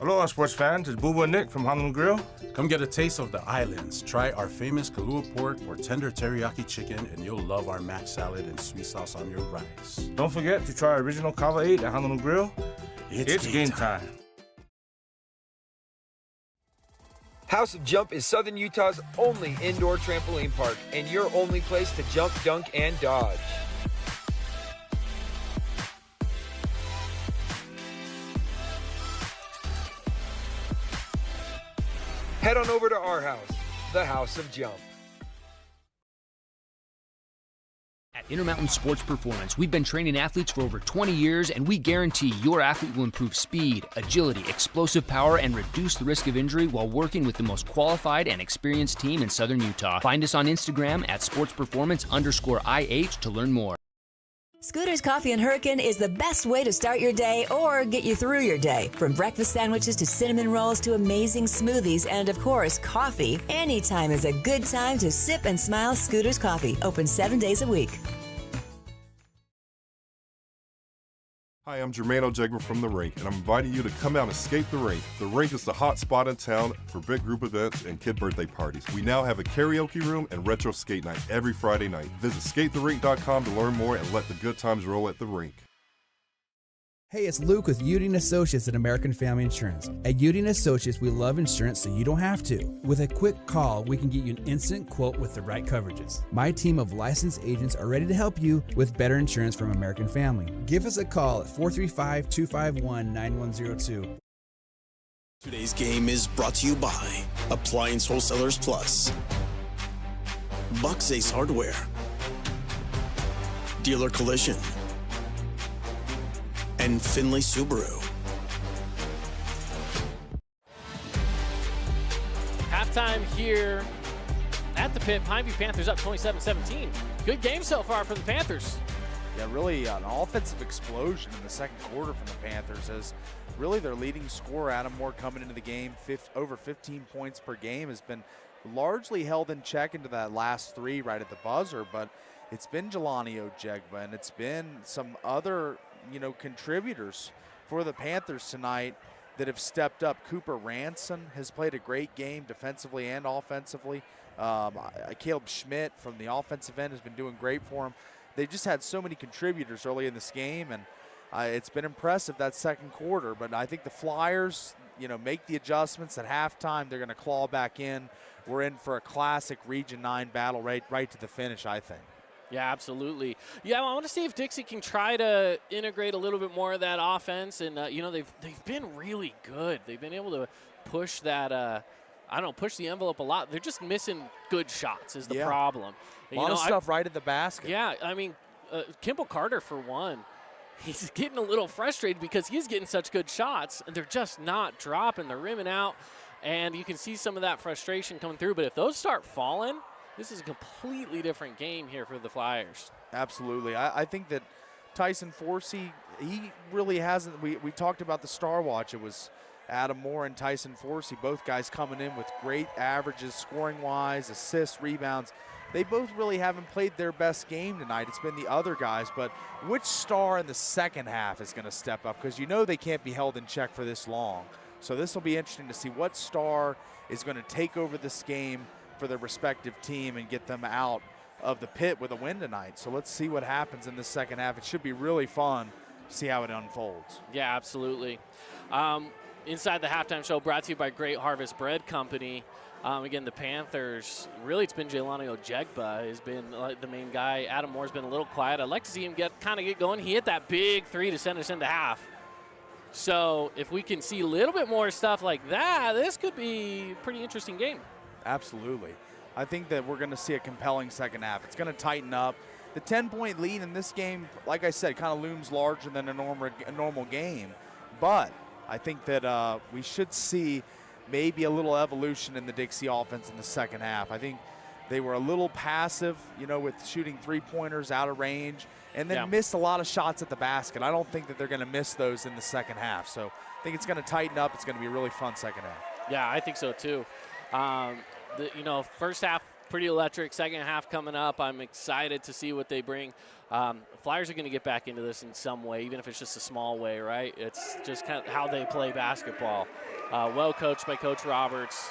Aloha, sports fans. It's Boo and Nick from Honolulu Grill. Come get a taste of the islands. Try our famous Kahlua pork or tender teriyaki chicken, and you'll love our mac salad and sweet sauce on your rice. Don't forget to try our original Kava 8 at Honolulu Grill. It's game time. House of Jump is Southern Utah's only indoor trampoline park and your only place to jump, dunk, and dodge. Head on over to our house, the House of Jump. At Intermountain Sports Performance, we've been training athletes for over 20 years, and we guarantee your athlete will improve speed, agility, explosive power, and reduce the risk of injury while working with the most qualified and experienced team in Southern Utah. Find us on Instagram at sportsperformance_IH to learn more. Scooter's Coffee and Hurricane is the best way to start your day or get you through your day. From breakfast sandwiches to cinnamon rolls to amazing smoothies and, of course, coffee. Anytime is a good time to sip and smile Scooter's Coffee. Open 7 days a week. Hi, I'm Jermaine O'Jegman from The Rink, and I'm inviting you to come out and skate The Rink. The Rink is the hot spot in town for big group events and kid birthday parties. We now have a karaoke room and retro skate night every Friday night. Visit skatetherink.com to learn more and let the good times roll at The Rink. Hey, it's Luke with Udine Associates at American Family Insurance. At Udine Associates, we love insurance so you don't have to. With a quick call, we can get you an instant quote with the right coverages. My team of licensed agents are ready to help you with better insurance from American Family. Give us a call at 435-251-9102. Today's game is brought to you by Appliance Wholesalers Plus, Bucks Ace Hardware, Dealer Collision, and Finley Subaru. Halftime here at the pit. Pineview Panthers up 27-17. Good game so far for the Panthers. Yeah, really an offensive explosion in the second quarter from the Panthers as really their leading scorer, Adam Moore, coming into the game, over 15 points per game, has been largely held in check into that last 3 right at the buzzer, but it's been Jelani Ojegba and it's been some other contributors for the Panthers tonight that have stepped up. Cooper Ranson has played a great game defensively and offensively. Caleb Schmidt from the offensive end has been doing great for him. They just had so many contributors early in this game, and it's been impressive that second quarter. But I think the Flyers, make the adjustments at halftime. They're going to claw back in. We're in for a classic Region 9 battle right to the finish, I think. Yeah, absolutely. Yeah, I want to see if Dixie can try to integrate a little bit more of that offense. And, they've been really good. They've been able to push that I don't know, push the envelope a lot. They're just missing good shots is the Yeah. problem. A lot of stuff right at the basket. Yeah, I mean, Kimball Carter, for one, he's getting a little frustrated because he's getting such good shots, and they're just not dropping. They're rimming out, and you can see some of that frustration coming through. But if those start falling, this is a completely different game here for the Flyers. Absolutely. I think that Tyson Forsey, he really hasn't. We talked about the Star Watch. It was Adam Moore and Tyson Forsey, both guys coming in with great averages, scoring-wise, assists, rebounds. They both really haven't played their best game tonight. It's been the other guys, but which star in the second half is going to step up? Because you know they can't be held in check for this long. So this will be interesting to see what star is going to take over this game for their respective team and get them out of the pit with a win tonight. So let's see what happens in the second half. It should be really fun to see how it unfolds. Yeah, absolutely. Inside the Halftime Show brought to you by Great Harvest Bread Company. Again, the Panthers, really it's been Jelani Ojegba has been the main guy. Adam Moore's been a little quiet. I'd like to see him get going. He hit that big three to send us into half. So if we can see a little bit more stuff like that, this could be a pretty interesting game. Absolutely. I think that we're going to see a compelling second half. It's going to tighten up. The 10-point lead in this game, like I said, kind of looms larger than a normal game. But I think that we should see maybe a little evolution in the Dixie offense in the second half. I think they were a little passive, with shooting three-pointers out of range and then missed a lot of shots at the basket. I don't think that they're going to miss those in the second half. So I think it's going to tighten up. It's going to be a really fun second half. Yeah, I think so too. First half pretty electric. Second half coming up. I'm excited to see what they bring. Flyers are going to get back into this in some way, even if it's just a small way, right? It's just kind of how they play basketball. Well coached by Coach Roberts,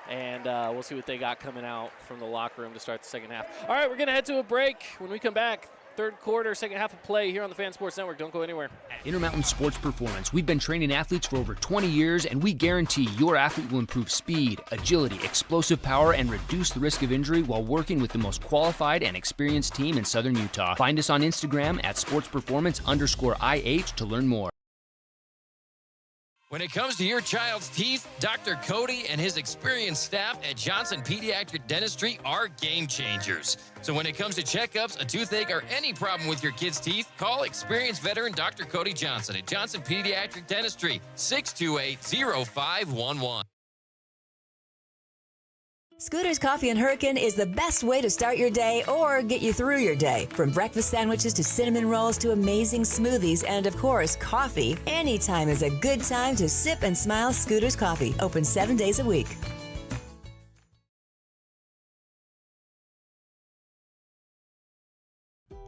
and we'll see what they got coming out from the locker room to start the second half. All right, we're going to head to a break. When we come back, third quarter, second half of play here on the Fan Sports Network. Don't go anywhere. At Intermountain Sports Performance, we've been training athletes for over 20 years, and we guarantee your athlete will improve speed, agility, explosive power, and reduce the risk of injury while working with the most qualified and experienced team in Southern Utah. Find us on Instagram at sportsperformance_IH to learn more. When it comes to your child's teeth, Dr. Cody and his experienced staff at Johnson Pediatric Dentistry are game changers. So when it comes to checkups, a toothache, or any problem with your kid's teeth, call experienced veteran Dr. Cody Johnson at Johnson Pediatric Dentistry, 628-0511. Scooter's Coffee and Hurricane is the best way to start your day or get you through your day. From breakfast sandwiches to cinnamon rolls to amazing smoothies and, of course, coffee, anytime is a good time to sip and smile Scooter's Coffee. Open 7 days a week.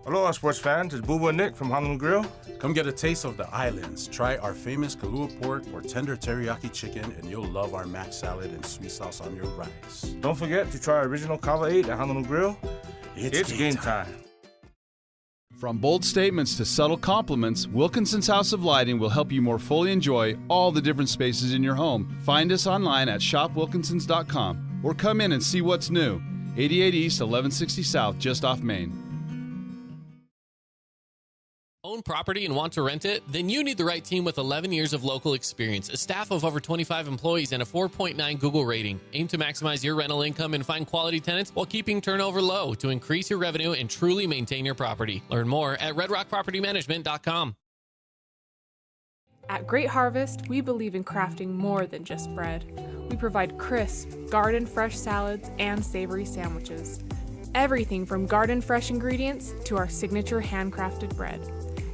Aloha, sports fans. It's Boo and Nick from Honolulu Grill. Come get a taste of the islands. Try our famous Kahlua pork or tender teriyaki chicken, and you'll love our mac salad and sweet sauce on your rice. Don't forget to try our original Kava 8 at Honolulu Grill. It's game time. From bold statements to subtle compliments, Wilkinson's House of Lighting will help you more fully enjoy all the different spaces in your home. Find us online at shopwilkinsons.com or come in and see what's new. 88 East, 1160 South, just off Main. Own property and want to rent it? Then you need the right team with 11 years of local experience, a staff of over 25 employees, and a 4.9 Google rating. Aim to maximize your rental income and find quality tenants while keeping turnover low to increase your revenue and truly maintain your property. Learn more at redrockpropertymanagement.com. At Great Harvest, we believe in crafting more than just bread. We provide crisp, garden-fresh salads and savory sandwiches. Everything from garden-fresh ingredients to our signature handcrafted bread.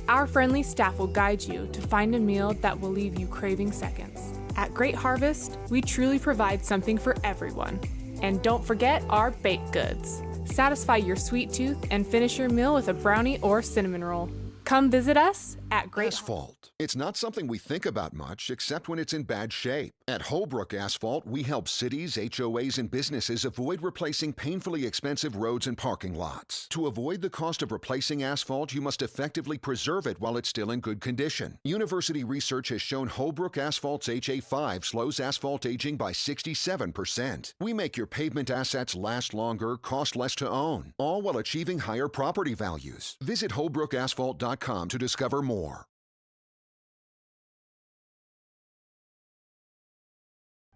Our friendly staff will guide you to find a meal that will leave you craving seconds. At Great Harvest, we truly provide something for everyone. And don't forget our baked goods. Satisfy your sweet tooth and finish your meal with a brownie or cinnamon roll. Come visit us at Great Asphalt. It's not something we think about much, except when it's in bad shape. At Holbrook Asphalt, we help cities, HOAs, and businesses avoid replacing painfully expensive roads and parking lots. To avoid the cost of replacing asphalt, you must effectively preserve it while it's still in good condition. University research has shown Holbrook Asphalt's HA5 slows asphalt aging by 67%. We make your pavement assets last longer, cost less to own, all while achieving higher property values. Visit holbrookasphalt.com to discover more.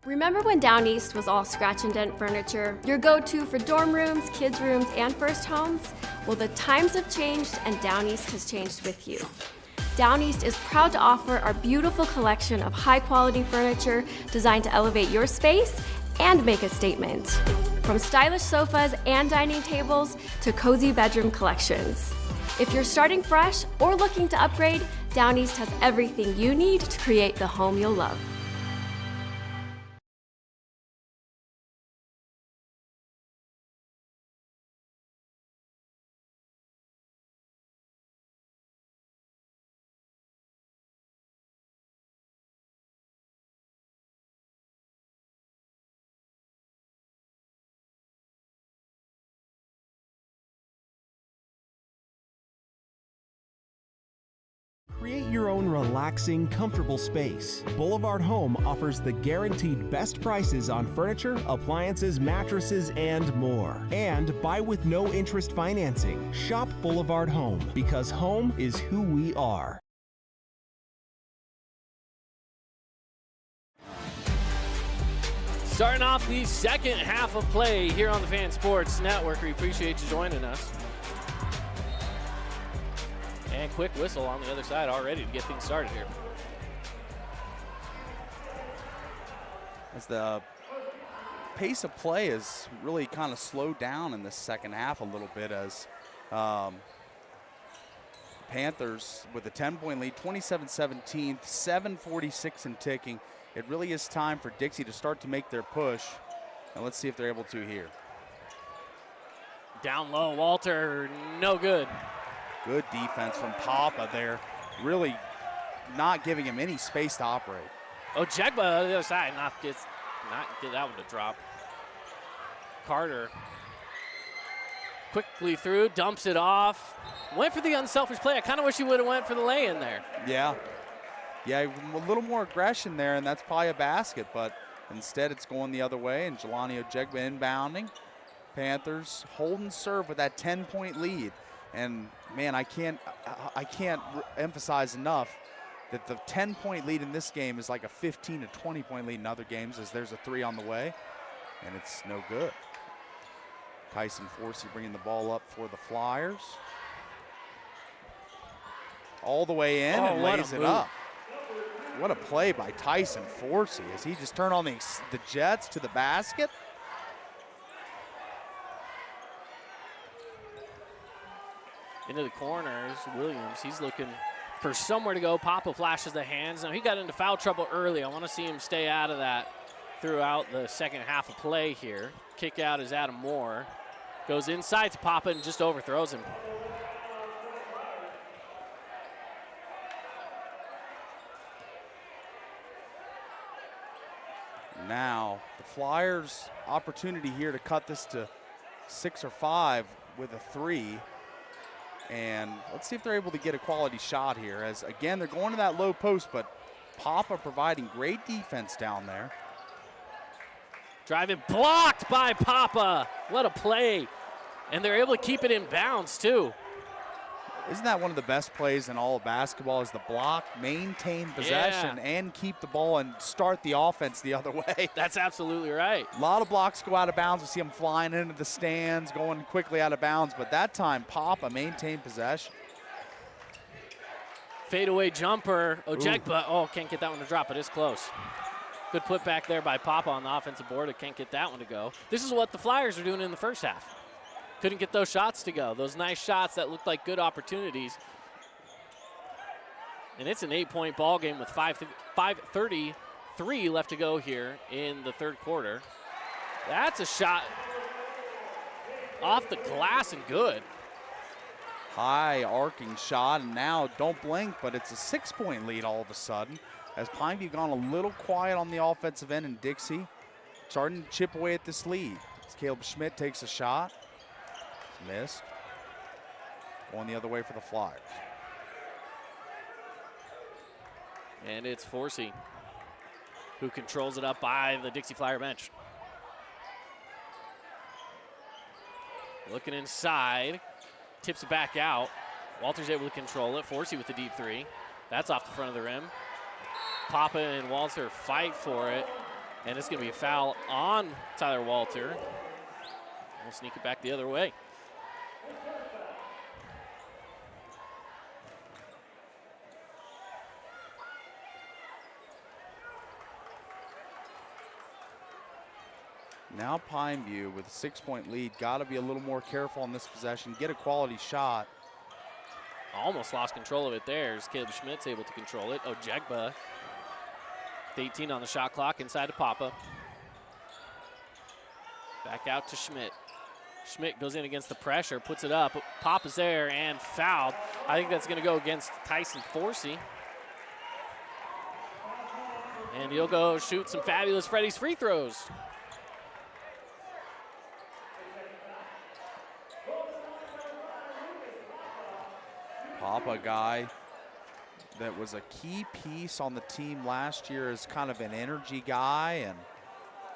Remember when Down East was all scratch and dent furniture, your go-to for dorm rooms, kids' rooms, and first homes? Well, the times have changed and Down East has changed with you. Down East is proud to offer our beautiful collection of high-quality furniture designed to elevate your space and make a statement. From stylish sofas and dining tables to cozy bedroom collections. If you're starting fresh or looking to upgrade, Down East has everything you need to create the home you'll love. Create your own relaxing, comfortable space. Boulevard Home offers the guaranteed best prices on furniture, appliances, mattresses, and more. And buy with no interest financing. Shop Boulevard Home, because home is who we are. Starting off the second half of play here on the Fan Sports Network. We appreciate you joining us. And quick whistle on the other side already to get things started here. As the pace of play has really kind of slowed down in the second half a little bit, as Panthers with a 10-point lead, 27-17, 7:46 and ticking. It really is time for Dixie to start to make their push, and let's see if they're able to here. Down low, Walter, no good. Good defense from Papa there, really not giving him any space to operate. Oh, Jegba on the other side, not get that one to drop. Carter quickly through, dumps it off. Went for the unselfish play. I kind of wish he would have went for the lay-in there. Yeah, a little more aggression there, and that's probably a basket, but instead it's going the other way, and Jelani Ojegba inbounding. Panthers holding serve with that 10-point lead. And man, I can't emphasize enough that the 10-point lead in this game is like a 15 to 20-point lead in other games, as there's a 3 on the way, and it's no good. Tyson Forsey bringing the ball up for the Flyers. All the way in and lays it up. What a play by Tyson Forsey as he just turned on the Jets to the basket. Into the corners, Williams, he's looking for somewhere to go. Papa flashes the hands. Now, he got into foul trouble early. I want to see him stay out of that throughout the second half of play here. Kick out is Adam Moore. Goes inside to Papa and just overthrows him. Now, the Flyers' opportunity here to cut this to 6 or 5 with a 3. And let's see if they're able to get a quality shot here, as again, they're going to that low post, but Papa providing great defense down there. Driving, blocked by Papa. What a play. And they're able to keep it in bounds too. Isn't that one of the best plays in all of basketball, is the block, maintain possession, and keep the ball and start the offense the other way? That's absolutely right. A lot of blocks go out of bounds. We see them flying into the stands, going quickly out of bounds, but that time Papa maintained possession. Fadeaway jumper, Ojegba, oh, can't get that one to drop, but it's close. Good put back there by Papa on the offensive board. It can't get that one to go. This is what the Flyers are doing in the first half. Couldn't get those shots to go. Those nice shots that looked like good opportunities. And it's an 8-point ball game with 5:33 left to go here in the third quarter. That's a shot off the glass and good. High arcing shot, and now don't blink, but it's a 6-point lead all of a sudden, as Pineview gone a little quiet on the offensive end, and Dixie starting to chip away at this lead. As Caleb Schmidt takes a shot. Missed. Going the other way for the Flyers. And it's Forsey who controls it up by the Dixie Flyer bench. Looking inside, tips it back out. Walter's able to control it. Forsey with the deep 3. That's off the front of the rim. Papa and Walter fight for it. And it's going to be a foul on Tyler Walter. We'll sneak it back the other way. Now Pineview with a 6-point lead, got to be a little more careful on this possession, get a quality shot. Almost lost control of it there as Caleb Schmidt's able to control it. Ojegba, with 18 on the shot clock, inside to Papa. Back out to Schmidt. Schmidt goes in against the pressure, puts it up. Papa's there and fouled. I think that's going to go against Tyson Forsey. And he'll go shoot some Fabulous Freddy's free throws. Papa, guy that was a key piece on the team last year as kind of an energy guy and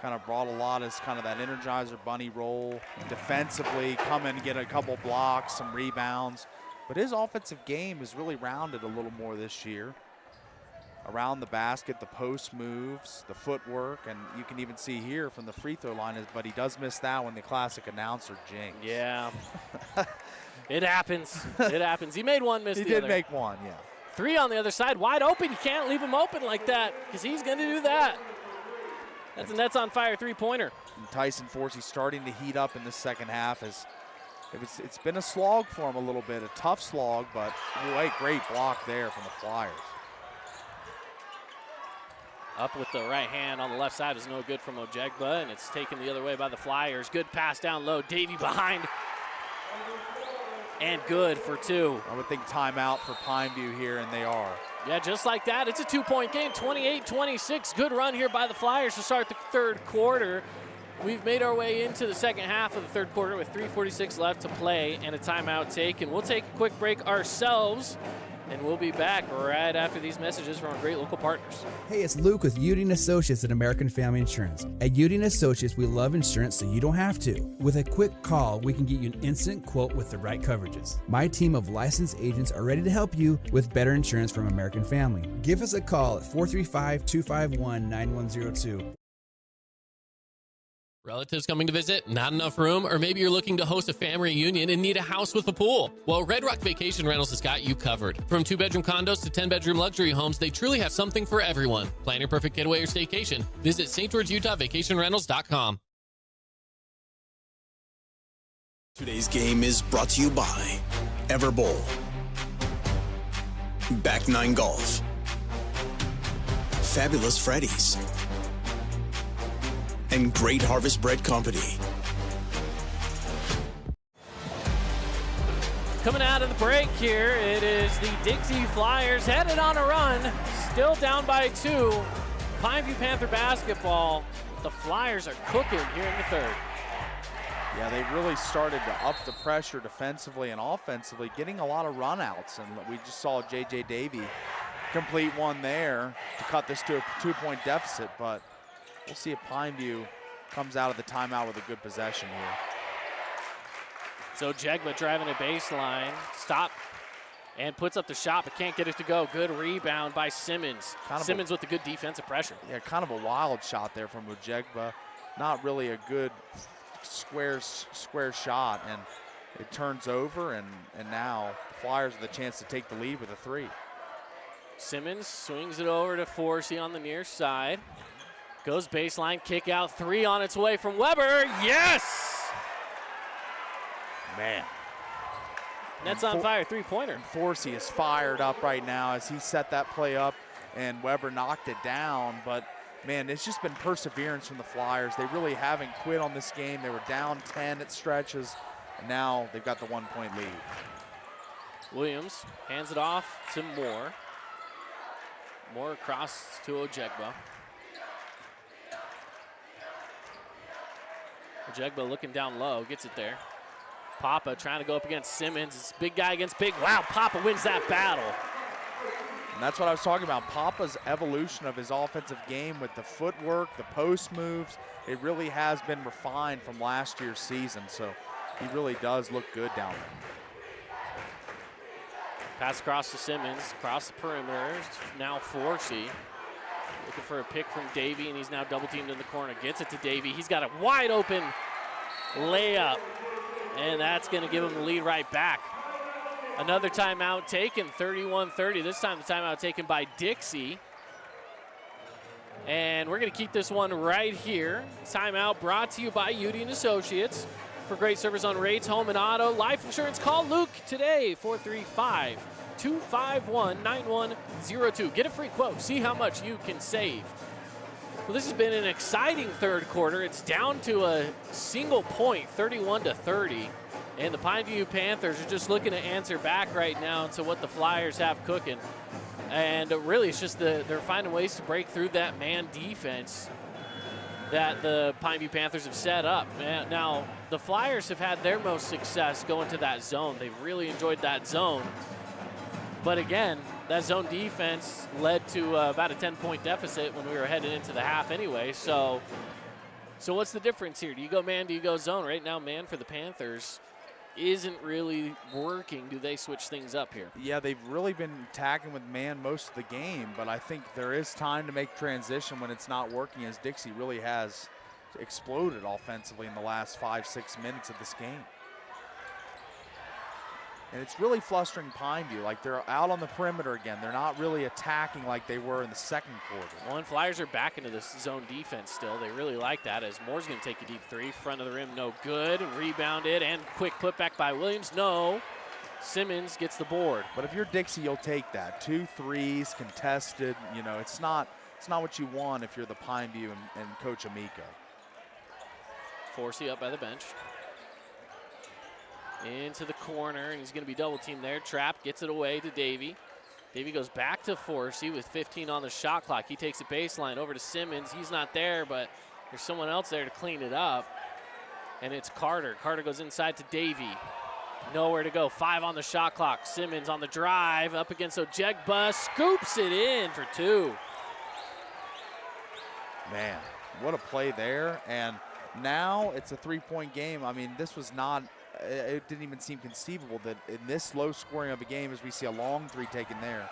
kind of brought a lot as kind of that Energizer Bunny role. Defensively, come in and get a couple blocks, some rebounds. But his offensive game is really rounded a little more this year. Around the basket, the post moves, the footwork, and you can even see here from the free throw line, but he does miss that one, the classic announcer jinx. Yeah. It happens. It happens. He made one, missed the other. He did make one, yeah. 3 on the other side, wide open. You can't leave him open like that because he's going to do that. That's a Nets on fire three-pointer. Tyson Forsey starting to heat up in the second half. It's been a slog for him a little bit, a tough slog, but boy, great block there from the Flyers. Up with the right hand on the left side is no good from Ojegba, and it's taken the other way by the Flyers. Good pass down low. Davey behind. And good for 2. I would think timeout for Pineview here, and they are. Yeah, just like that. It's a 2-point game, 28-26. Good run here by the Flyers to start the third quarter. We've made our way into the second half of the third quarter with 3:46 left to play and a timeout taken. We'll take a quick break ourselves, and we'll be back right after these messages from our great local partners. Hey, it's Luke with Udine Associates at American Family Insurance. At Udine Associates, we love insurance so you don't have to. With a quick call, we can get you an instant quote with the right coverages. My team of licensed agents are ready to help you with better insurance from American Family. Give us a call at 435-251-9102. Relatives coming to visit, not enough room, or maybe you're looking to host a family reunion and need a house with a pool. Well, Red Rock Vacation Rentals has got you covered. From 2-bedroom condos to 10-bedroom luxury homes, they truly have something for everyone. Plan your perfect getaway or staycation. Visit St. George, Utah, vacationrentals.com. Today's game is brought to you by Everbowl, Back 9 Golf, Fabulous Freddy's, and Great Harvest Bread Company. Coming out of the break here, it is the Dixie Flyers headed on a run, still down by 2. Pineview Panther basketball. The Flyers are cooking here in the third. Yeah, they really started to up the pressure defensively and offensively, getting a lot of runouts, and we just saw J.J. Davey complete one there to cut this to a 2-point deficit, but we'll see if Pineview comes out of the timeout with a good possession here. So Jegba driving a baseline, stop, and puts up the shot, but can't get it to go. Good rebound by Simmons. Simmons with the good defensive pressure. Yeah, kind of a wild shot there from Ojegba. Not really a good square shot, and it turns over, and now the Flyers with a chance to take the lead with a 3. Simmons swings it over to Forsey on the near side. Goes baseline, kick out, 3 on its way from Weber. Yes! Man. Nets on fire, 3-pointer. Forsey is fired up right now as he set that play up, and Weber knocked it down. But, man, it's just been perseverance from the Flyers. They really haven't quit on this game. They were down 10 at stretches, and now they've got the 1-point lead. Williams hands it off to Moore. Moore across to Ojegba. Ojegba looking down low, gets it there. Papa trying to go up against Simmons. It's big guy against big. Wow, Papa wins that battle. And that's what I was talking about. Papa's evolution of his offensive game with the footwork, the post moves, it really has been refined from last year's season. So he really does look good down there. Pass across to Simmons, across the perimeter. Now Forsey. Looking for a pick from Davey, and he's now double teamed in the corner. Gets it to Davey. He's got a wide open layup, and that's going to give him the lead right back. Another timeout taken, 31-30. This time the timeout taken by Dixie. And we're going to keep this one right here. Timeout brought to you by Udi & Associates. For great service on rates, home, and auto, life insurance, call Luke today, 435-251-9102. Get a free quote. See how much you can save. Well, this has been an exciting third quarter. It's down to a single point, 31-30. And the Pineview Panthers are just looking to answer back right now to what the Flyers have cooking. And really, it's just they're finding ways to break through that man defense that the Pineview Panthers have set up. Now, the Flyers have had their most success going to that zone. They've really enjoyed that zone. But again, that zone defense led to about a 10-point deficit when we were headed into the half anyway. So what's the difference here? Do you go man, do you go zone? Right now, man for the Panthers isn't really working. Do they switch things up here? Yeah, they've really been attacking with man most of the game, but I think there is time to make transition when it's not working, as Dixie really has exploded offensively in the last 5-6 minutes of this game. And it's really flustering Pineview. Like, they're out on the perimeter again. They're not really attacking like they were in the second quarter. Well, and Flyers are back into this zone defense still. They really like that, as Moore's going to take a deep three. Front of the rim, no good. Rebounded, and quick putback by Williams. No. Simmons gets the board. But if you're Dixie, you'll take that. 2 threes, contested. You know, it's not what you want if you're the Pineview and Coach Amico. Forsey up by the bench. Into the corner, and he's going to be double teamed there. Trapp gets it away to Davey. Davey goes back to Forsey with 15 on the shot clock. He takes a baseline over to Simmons. He's not there, but there's someone else there to clean it up, and it's Carter. Carter goes inside to Davey. Nowhere to go. 5 on the shot clock. Simmons on the drive up against Ojegba. Scoops it in for 2. Man, what a play there. And now it's a 3-point game. I mean, this was not – it didn't even seem conceivable that in this low scoring of a game, as we see a long 3 taken there,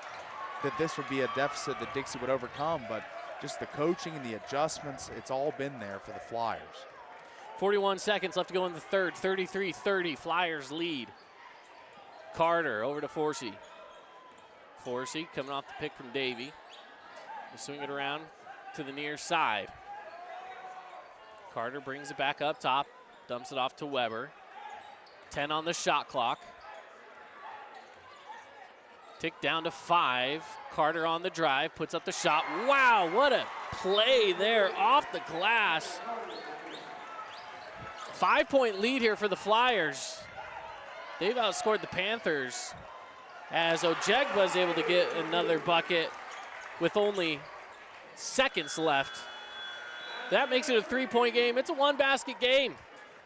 that this would be a deficit that Dixie would overcome. But just the coaching and the adjustments, it's all been there for the Flyers. 41 seconds left to go in the third. 33-30, Flyers lead. Carter over to Forsey. Forsey coming off the pick from Davey. They swing it around to the near side. Carter brings it back up top, dumps it off to Weber. 10 on the shot clock. Tick down to 5. Carter on the drive, puts up the shot. Wow, what a play there off the glass. 5-point lead here for the Flyers. They've outscored the Panthers, as Ojegba is able to get another bucket with only seconds left. That makes it a 3-point game. It's a 1-basket game.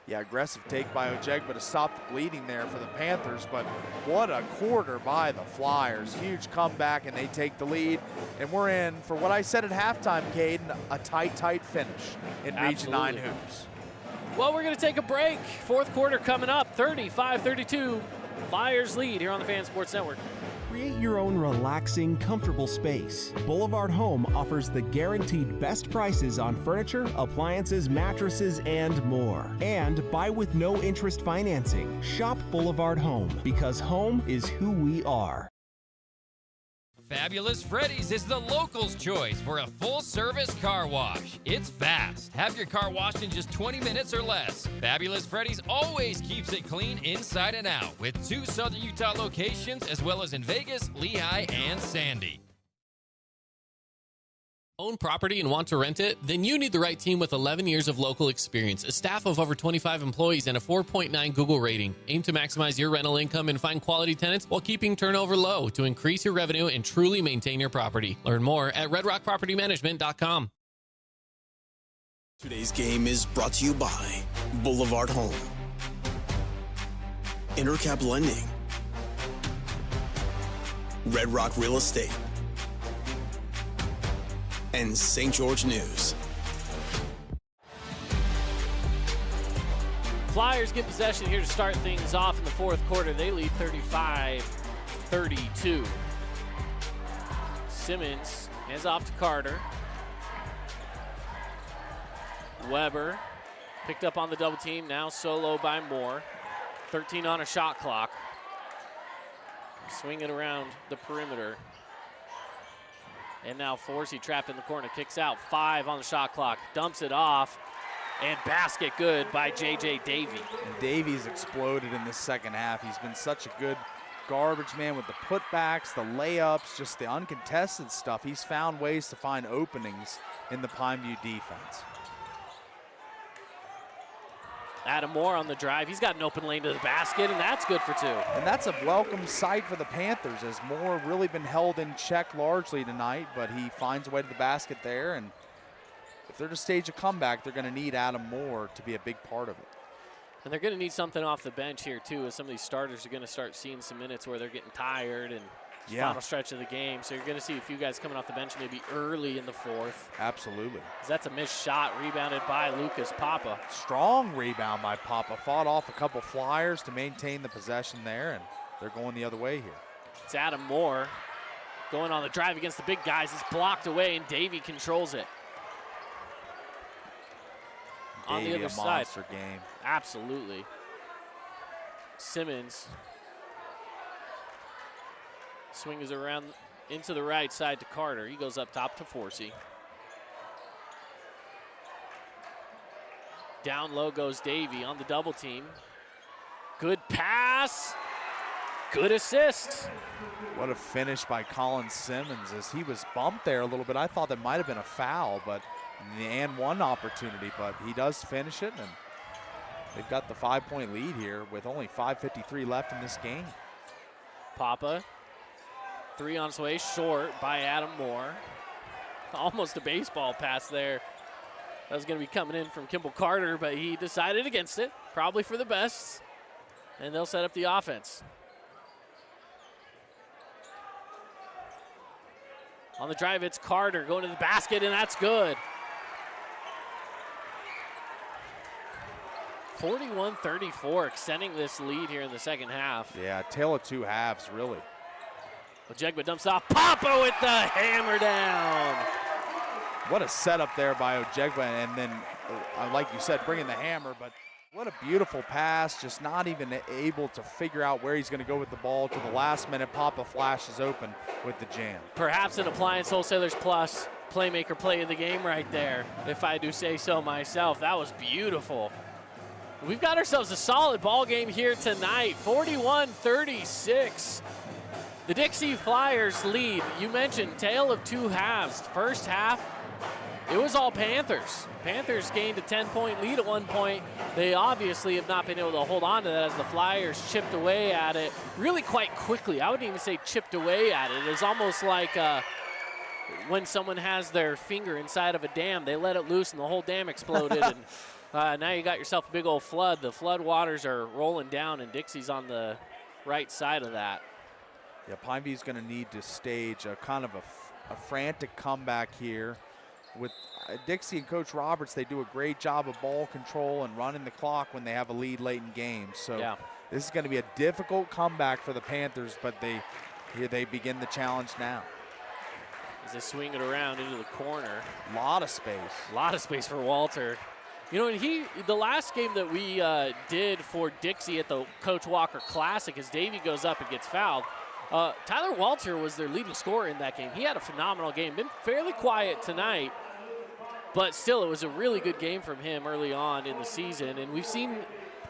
Yeah, aggressive take by Ojegba to stop the bleeding there for the Panthers, but what a quarter by the Flyers. Huge comeback, and they take the lead. And we're in, for what I said at halftime, Caden, a tight finish in Region 9 hoops. Well, we're going to take a break. Fourth quarter coming up, 35-32. Flyers lead here on the Fan Sports Network. Create your own relaxing, comfortable space. Boulevard Home offers the guaranteed best prices on furniture, appliances, mattresses, and more. And buy with no interest financing. Shop Boulevard Home, because home is who we are. Fabulous Freddy's is the locals' choice for a full-service car wash. It's fast. Have your car washed in just 20 minutes or less. Fabulous Freddy's always keeps it clean inside and out, with 2 Southern Utah locations as well as in Vegas, Lehigh, and Sandy. Own property and want to rent it? Then you need the right team with 11 years of local experience, a staff of over 25 employees, and a 4.9 Google rating. Aim to maximize your rental income and find quality tenants while keeping turnover low to increase your revenue and truly maintain your property. Learn more at redrockpropertymanagement.com. Today's game is brought to you by Boulevard Home, Intercap Lending, Red Rock Real Estate, and St. George News. Flyers get possession here to start things off in the fourth quarter. They lead 35-32. Simmons Hands off to Carter. Weber picked up on the double team, now solo by Moore. 13 on a shot clock. Swing it around the perimeter. And now Forsey trapped in the corner, kicks out. 5 on the shot clock, dumps it off, and basket good by J.J. Davey. And Davies exploded in the second half. He's been such a good garbage man with the putbacks, the layups, just the uncontested stuff. He's found ways to find openings in the Pineview defense. Adam Moore on the drive. He's got an open lane to the basket, and that's good for 2. And that's a welcome sight for the Panthers, as Moore really been held in check largely tonight, but he finds a way to the basket there. And if they're to stage a comeback, they're going to need Adam Moore to be a big part of it. And they're going to need something off the bench here, too, as some of these starters are going to start seeing some minutes where they're getting tired and final stretch of the game. So you're going to see a few guys coming off the bench maybe early in the 4th. Absolutely. That's a missed shot, rebounded by Lucas Papa. Strong rebound by Papa. Fought off a couple flyers to maintain the possession there, and they're going the other way here. It's Adam Moore going on the drive against the big guys. It's blocked away, and Davey controls it. On the other side. Monster game. Absolutely. Simmons swings around into the right side to Carter. He goes up top to Forsey. Down low goes Davey on the double team. Good pass. Good assist. What a finish by Colin Simmons, as he was bumped there a little bit. I thought that might have been a foul, but the and one opportunity, but he does finish it, and they've got the 5-point lead here with only 5:53 left in this game. Papa, 3 on its way, short by Adam Moore. Almost a baseball pass there. That was going to be coming in from Kimball Carter, but he decided against it, probably for the best, and they'll set up the offense. On the drive, it's Carter going to the basket, and that's good. 41-34, extending this lead here in the second half. Yeah, tale of 2 halves, really. Ojegba dumps off. Papa with the hammer down. What a setup there by Ojegba, and then, like you said, bringing the hammer, but what a beautiful pass, just not even able to figure out where he's going to go with the ball to the last minute. Papa flashes open with the jam. Perhaps an Appliance Wholesalers Plus playmaker play of the game right there, if I do say so myself. That was beautiful. We've got ourselves a solid ball game here tonight, 41-36. The Dixie Flyers lead. You mentioned tale of 2 halves. First half, it was all Panthers. Panthers gained a 10-point lead at one point. They obviously have not been able to hold on to that as the Flyers chipped away at it really quite quickly. I wouldn't even say chipped away at it. It's almost like when someone has their finger inside of a dam, they let it loose and the whole dam exploded. And now you got yourself a big old flood. The flood waters are rolling down, and Dixie's on the right side of that. Yeah, Pineview's going to need to stage a kind of a frantic comeback here. With Dixie and Coach Roberts, they do a great job of ball control and running the clock when they have a lead late in games. So this is going to be a difficult comeback for the Panthers, but here they begin the challenge now. As they swing it around into the corner. A lot of space. A lot of space for Walter. You know, and the last game that we did for Dixie at the Coach Walker Classic, as Davey goes up and gets fouled, Tyler Walter was their leading scorer in that game. He had a phenomenal game. Been fairly quiet tonight, but still, it was a really good game from him early on in the season, and we've seen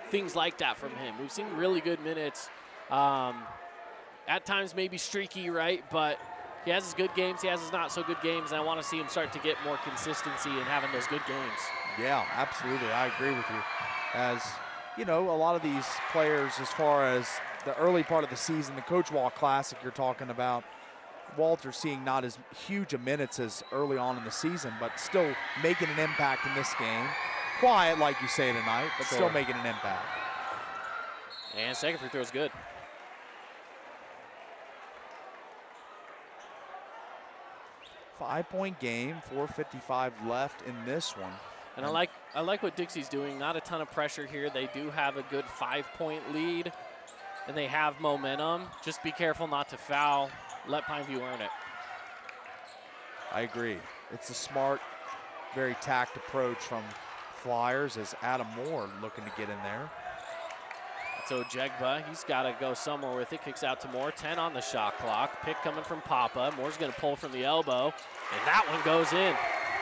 things like that from him. We've seen really good minutes. At times maybe streaky, right? But he has his good games, he has his not so good games, and I want to see him start to get more consistency in having those good games. Yeah, absolutely. I agree with you. As, you know, a lot of these players, as far as the early part of the season, the Coach Walk Classic you're talking about, Walter seeing not as huge a minutes as early on in the season, but still making an impact in this game. Quiet, like you say tonight, but still making an impact. And second free throw is good. Five-point game, 4:55 left in this one. And I like what Dixie's doing. Not a ton of pressure here. They do have a good 5-point lead, and they have momentum. Just be careful not to foul. Let Pineview earn it. I agree. It's a smart, very tact approach from Flyers as Adam Moore looking to get in there. So Jegba, he's got to go somewhere with it. Kicks out to Moore. 10 on the shot clock. Pick coming from Papa. Moore's going to pull from the elbow, and that one goes in.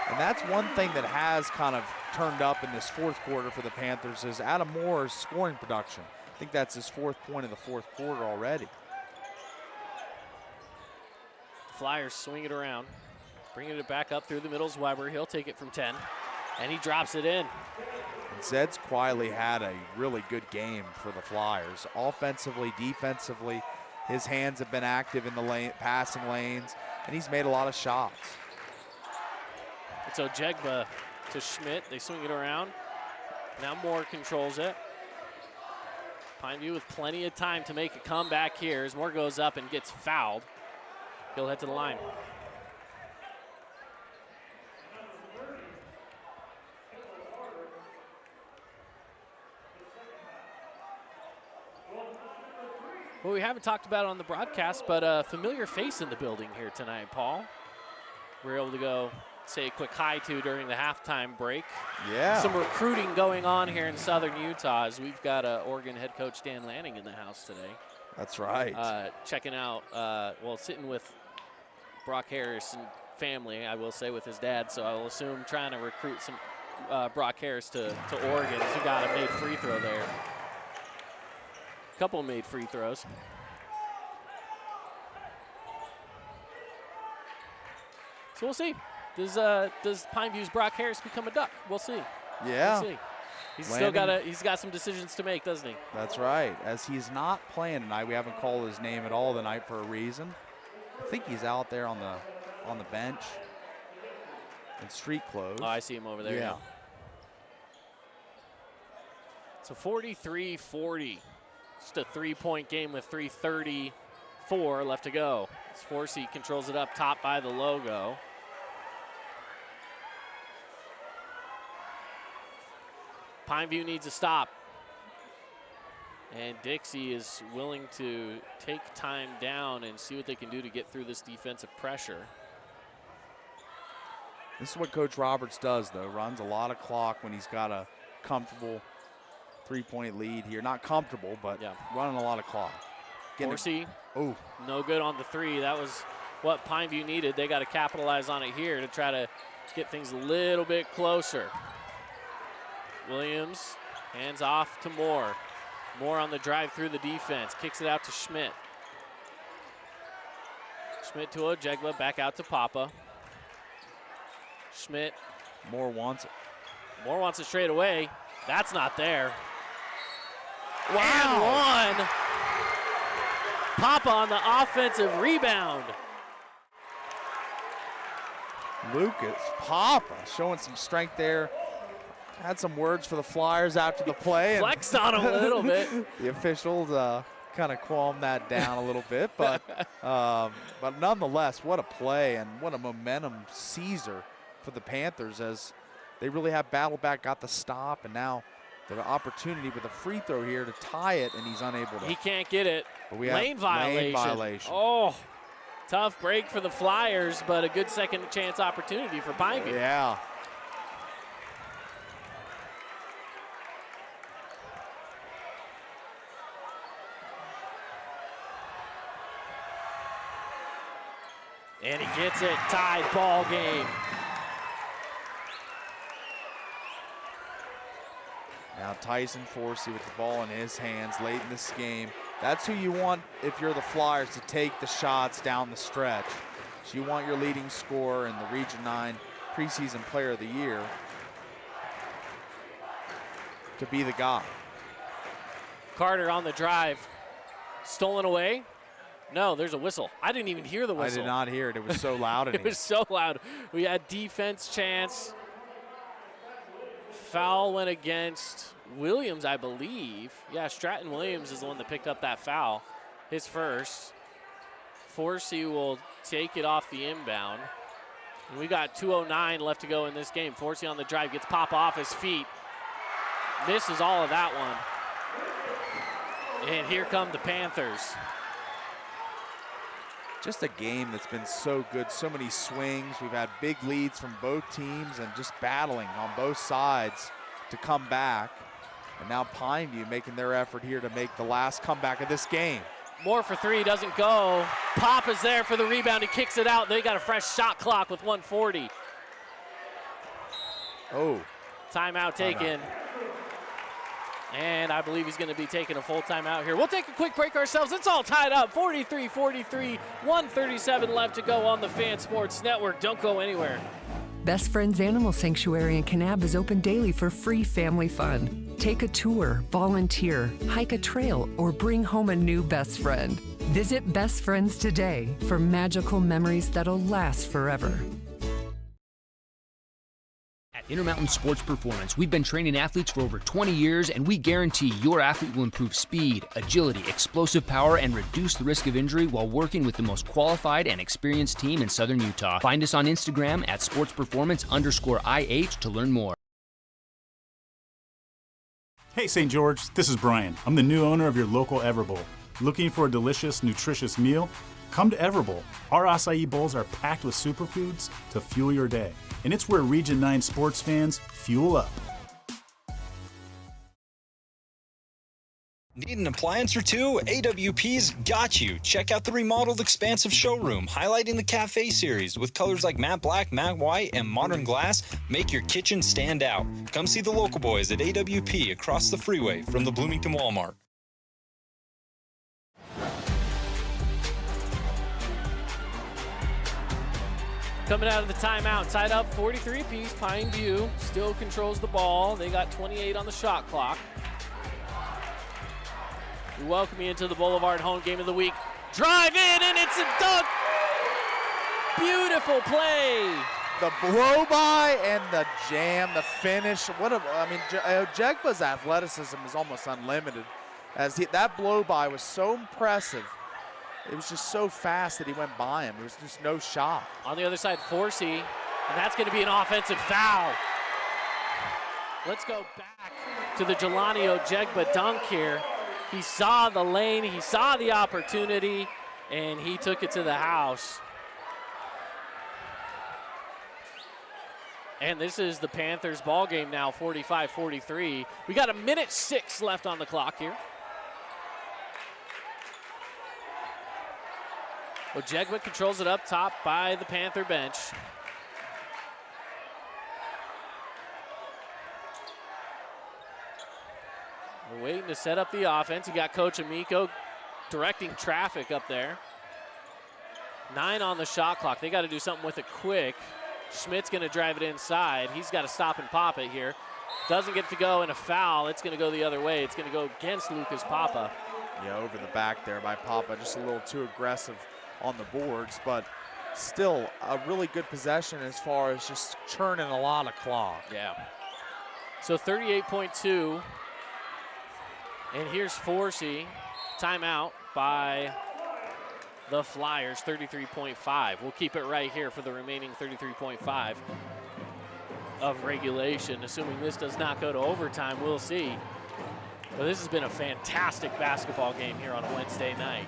And that's one thing that has kind of turned up in this fourth quarter for the Panthers is Adam Moore's scoring production. I think that's his 4th point of the fourth quarter already. Flyers swing it around, bringing it back up through the middle is Weber. He'll take it from 10, and he drops it in. And Zed's quietly had a really good game for the Flyers. Offensively, defensively, his hands have been active in the passing lanes, and he's made a lot of shots. So Jegba to Schmidt. They swing it around. Now Moore controls it. Pineview with plenty of time to make a comeback here as Moore goes up and gets fouled. He'll head to the line. Well, we haven't talked about it on the broadcast, but a familiar face in the building here tonight, Paul. We're able to go say a quick hi to during the halftime break. Yeah. Some recruiting going on here in Southern Utah as we've got Oregon head coach Dan Lanning in the house today. That's right. Checking out, sitting with Brock Harris and family, I will say, with his dad, so I will assume trying to recruit some Brock Harris to Oregon as we got a made free throw there. Couple made free throws. So we'll see. Does Pineview's Brock Harris become a Duck? We'll see. Yeah. We'll see. He's got some decisions to make, doesn't he? That's right. As he's not playing tonight, we haven't called his name at all tonight for a reason. I think he's out there on the bench in street clothes. Oh, I see him over there. Yeah. So 43-40. Just a 3-point game with 3:34 left to go. Forsey controls it up top by the logo. Pineview needs a stop. And Dixie is willing to take time down and see what they can do to get through this defensive pressure. This is what Coach Roberts does, though. Runs a lot of clock when he's got a comfortable 3-point lead here. Not comfortable, but running a lot of clock. Forsey, oh, no good on the 3. That was what Pineview needed. They got to capitalize on it here to try to get things a little bit closer. Williams hands off to Moore. Moore on the drive through the defense. Kicks it out to Schmidt. Schmidt to Ojegba, back out to Papa. Schmidt. Moore wants it. Moore wants it straight away. That's not there. Wow. And one. Papa on the offensive rebound. Lucas Papa showing some strength there. Had some words for the Flyers after the play. Flexed on him a little bit. The officials kind of calmed that down a little bit, but nonetheless, what a play and what a momentum seizer for the Panthers as they really have battled back, got the stop, and now the opportunity with a free throw here to tie it, and he's unable to. He can't get it. But we lane violation. Oh, tough break for the Flyers, but a good second chance opportunity for Pineview. Yeah. And he gets it, tied ball game. Now Tyson Forsey with the ball in his hands late in this game. That's who you want if you're the Flyers to take the shots down the stretch. So you want your leading scorer and the Region 9 preseason player of the year to be the guy. Carter on the drive. Stolen away. No, there's a whistle. I didn't even hear the whistle. I did not hear it. It was so loud. It was so loud. We had defense chance. Foul went against Williams, I believe. Yeah, Stratton Williams is the one that picked up that foul. His first. Forsey will take it off the inbound. And we got 2:09 left to go in this game. Forsey on the drive, gets Pop off his feet. Misses all of that one. And here come the Panthers. Just a game that's been so good, so many swings. We've had big leads from both teams and just battling on both sides to come back. And now Pineview making their effort here to make the last comeback of this game. Moore for three, doesn't go. Papa's there for the rebound, he kicks it out. They got a fresh shot clock with 1:40. Oh. Timeout taken. And I believe he's going to be taking a full timeout here. We'll take a quick break ourselves. It's all tied up, 43-43, 1:37 left to go on the Fan Sports Network. Don't go anywhere. Best Friends Animal Sanctuary in Kanab is open daily for free family fun. Take a tour, volunteer, hike a trail, or bring home a new best friend. Visit Best Friends today for magical memories that'll last forever. At Intermountain Sports Performance, we've been training athletes for over 20 years, and we guarantee your athlete will improve speed, agility, explosive power, and reduce the risk of injury while working with the most qualified and experienced team in Southern Utah. Find us on Instagram at sportsperformance_IH to learn more. Hey St. George, this is Brian. I'm the new owner of your local Everbowl. Looking for a delicious, nutritious meal? Come to Everbowl. Our acai bowls are packed with superfoods to fuel your day. And it's where Region 9 sports fans fuel up. Need an appliance or two? AWP's got you. Check out the remodeled expansive showroom, highlighting the Cafe series with colors like matte black, matte white, and modern glass. Make your kitchen stand out. Come see the local boys at AWP across the freeway from the Bloomington Walmart. Coming out of the timeout, tied up 43 apiece. Pineview still controls the ball. They got 28 on the shot clock. We welcome you into the Boulevard home game of the week. Drive in, and it's a dunk. Beautiful play. The blow by and the jam, the finish. Jegba's athleticism is almost unlimited. That blow by was so impressive. It was just so fast that he went by him. There was just no shot. On the other side, Forsey, and that's going to be an offensive foul. Let's go back to the Jelani Ojegba dunk here. He saw the lane, he saw the opportunity, and he took it to the house. And this is the Panthers ball game now, 45-43. We got 1:06 left on the clock here. Ojegba controls it up top by the Panther bench. We're waiting to set up the offense. You got Coach Amico directing traffic up there. 9 on the shot clock. They got to do something with it quick. Schmidt's going to drive it inside. He's got to stop and pop it here. Doesn't get to go in a foul. It's going to go the other way. It's going to go against Lucas Papa. Yeah, over the back there by Papa. Just a little too aggressive on the boards, but still a really good possession as far as just churning a lot of clock. Yeah. So 38.2. And here's Forsey. Timeout by the Flyers, 33.5. We'll keep it right here for the remaining 33.5 of regulation. Assuming this does not go to overtime, we'll see. But this has been a fantastic basketball game here on a Wednesday night.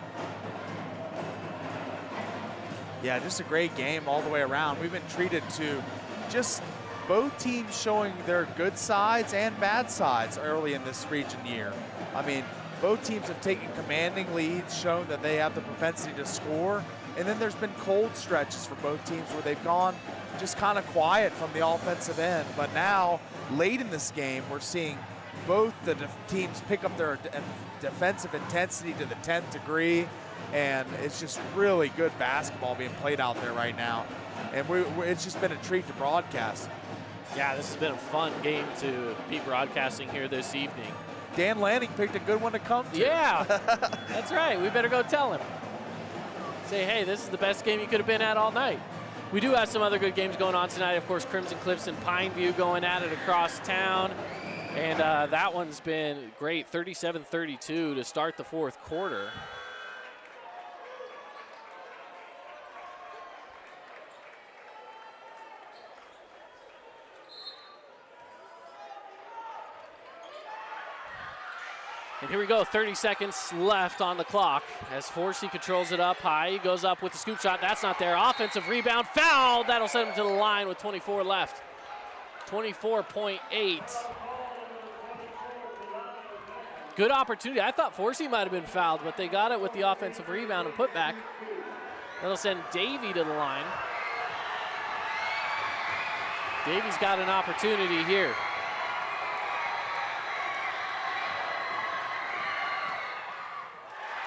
Yeah, just a great game all the way around. We've been treated to just both teams showing their good sides and bad sides early in this region year. I mean, both teams have taken commanding leads, shown that they have the propensity to score, and then there's been cold stretches for both teams where they've gone just kind of quiet from the offensive end. But now, late in this game, we're seeing both the teams pick up their defensive intensity to the 10th degree, and it's just really good basketball being played out there right now. And it's just been a treat to broadcast. Yeah, this has been a fun game to be broadcasting here this evening. Dan Lanning picked a good one to come to. Yeah, that's right. We better go tell him. Say, hey, this is the best game you could have been at all night. We do have some other good games going on tonight. Of course, Crimson Cliffs and Pineview going at it across town. And that one's been great, 37-32 to start the fourth quarter. And here we go, 30 seconds left on the clock as Forsey controls it up high. He goes up with the scoop shot. That's not there. Offensive rebound, foul. That'll send him to the line with 24 left. 24.8. Good opportunity. I thought Forsey might have been fouled, but they got it with the offensive rebound and put back. That'll send Davey to the line. Davey's got an opportunity here.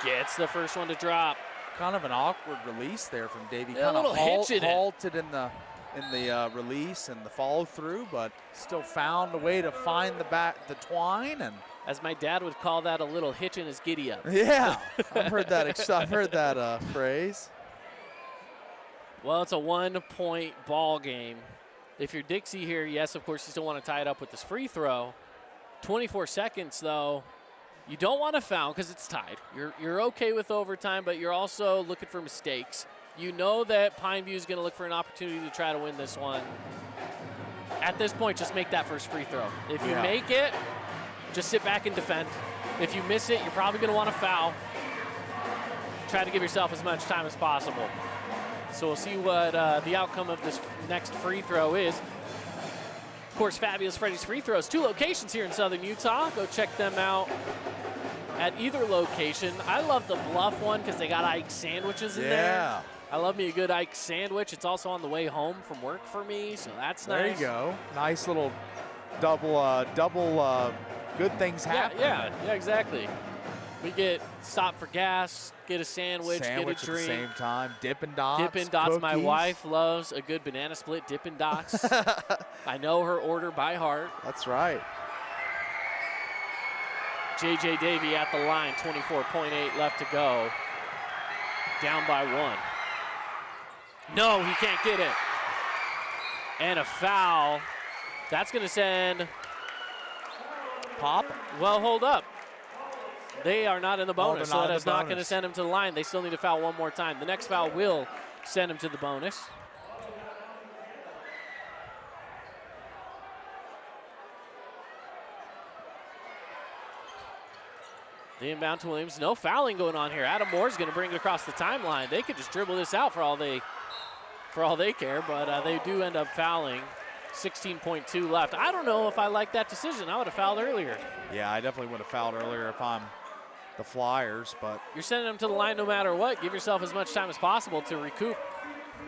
Gets the first one to drop. Kind of an awkward release there from Davey. Yeah, kind of halted in the release and the follow through, but still found a way to find the twine. And as my dad would call that, a little hitch in his giddy up. Yeah, I've heard that phrase. Well, it's a 1-point ball game. If you're Dixie here, yes, of course, you still want to tie it up with this free throw. 24 seconds, though. You don't want to foul because it's tied. You're okay with overtime, but you're also looking for mistakes. You know that Pineview is going to look for an opportunity to try to win this one. At this point, just make that first free throw. If you make it, just sit back and defend. If you miss it, you're probably going to want to foul. Try to give yourself as much time as possible. So we'll see what the outcome of this next free throw is. Of course, Fabulous Freddy's Free Throws, 2 locations here in Southern Utah. Go check them out at either location. I love the Bluff one because they got Ike sandwiches in there. I love me a good Ike sandwich. It's also on the way home from work for me, so that's nice. There you go. Nice little double good things happen. Yeah, exactly. We get stop for gas, get a sandwich, get a drink. At the same time. Dippin' Dots. Dippin' Dots. Cookies. My wife loves a good banana split Dippin' Dots. I know her order by heart. That's right. J.J. Davey at the line, 24.8 left to go. Down by 1. No, he can't get it. And a foul. That's going to send Pop. Well, hold up. They are not in the bonus, so not that's not going to send him to the line. They still need to foul one more time. The next foul will send him to the bonus. The inbound to Williams. No fouling going on here. Adam Moore's going to bring it across the timeline. They could just dribble this out for all they care, but they do end up fouling. 16.2 left. I don't know if I like that decision. I would have fouled earlier. Yeah, I definitely would have fouled earlier if I'm the Flyers, but you're sending them to the line no matter what. Give yourself as much time as possible to recoup.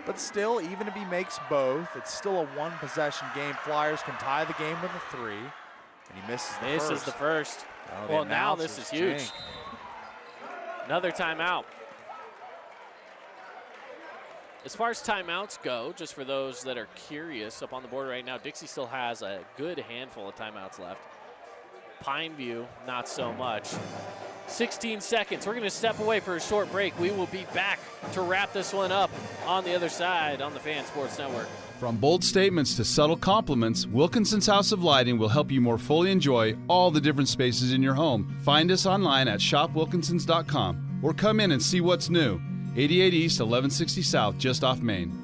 But still, even if he makes both, it's still a 1-possession game. Flyers can tie the game with a 3, and he misses the first. Oh, well, now this is huge. Another timeout. As far as timeouts go, just for those that are curious, up on the board right now, Dixie still has a good handful of timeouts left. Pineview, not so much. 16 seconds. We're going to step away for a short break. We will be back to wrap this one up on the other side on the Fan Sports Network. From bold statements to subtle compliments, Wilkinson's House of Lighting will help you more fully enjoy all the different spaces in your home. Find us online at shopwilkinsons.com or come in and see what's new. 88 East, 1160 South, just off Main.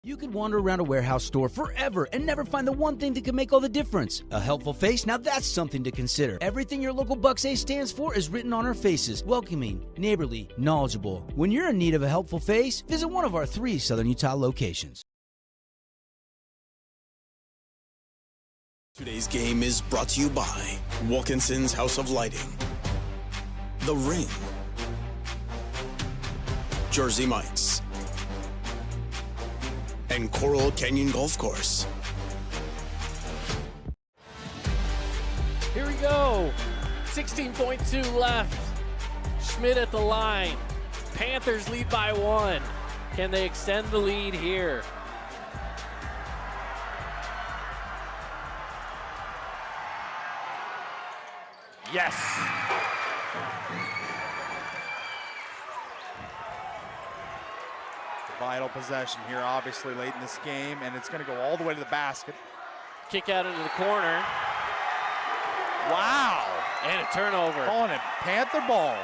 You could wander around a warehouse store forever and never find the one thing that could make all the difference. A helpful face? Now that's something to consider. Everything your local Bucks A stands for is written on our faces. Welcoming, neighborly, knowledgeable. When you're in need of a helpful face, visit one of our 3 Southern Utah locations. Today's game is brought to you by Wilkinson's House of Lighting, The Ring, Jersey Mike's, and Coral Canyon Golf Course. Here we go. 16.2 left. Schmidt at the line. Panthers lead by 1. Can they extend the lead here? Yes. Vital possession here, obviously, late in this game, and it's going to go all the way to the basket. Kick out into the corner. Wow. And a turnover. Calling it Panther ball.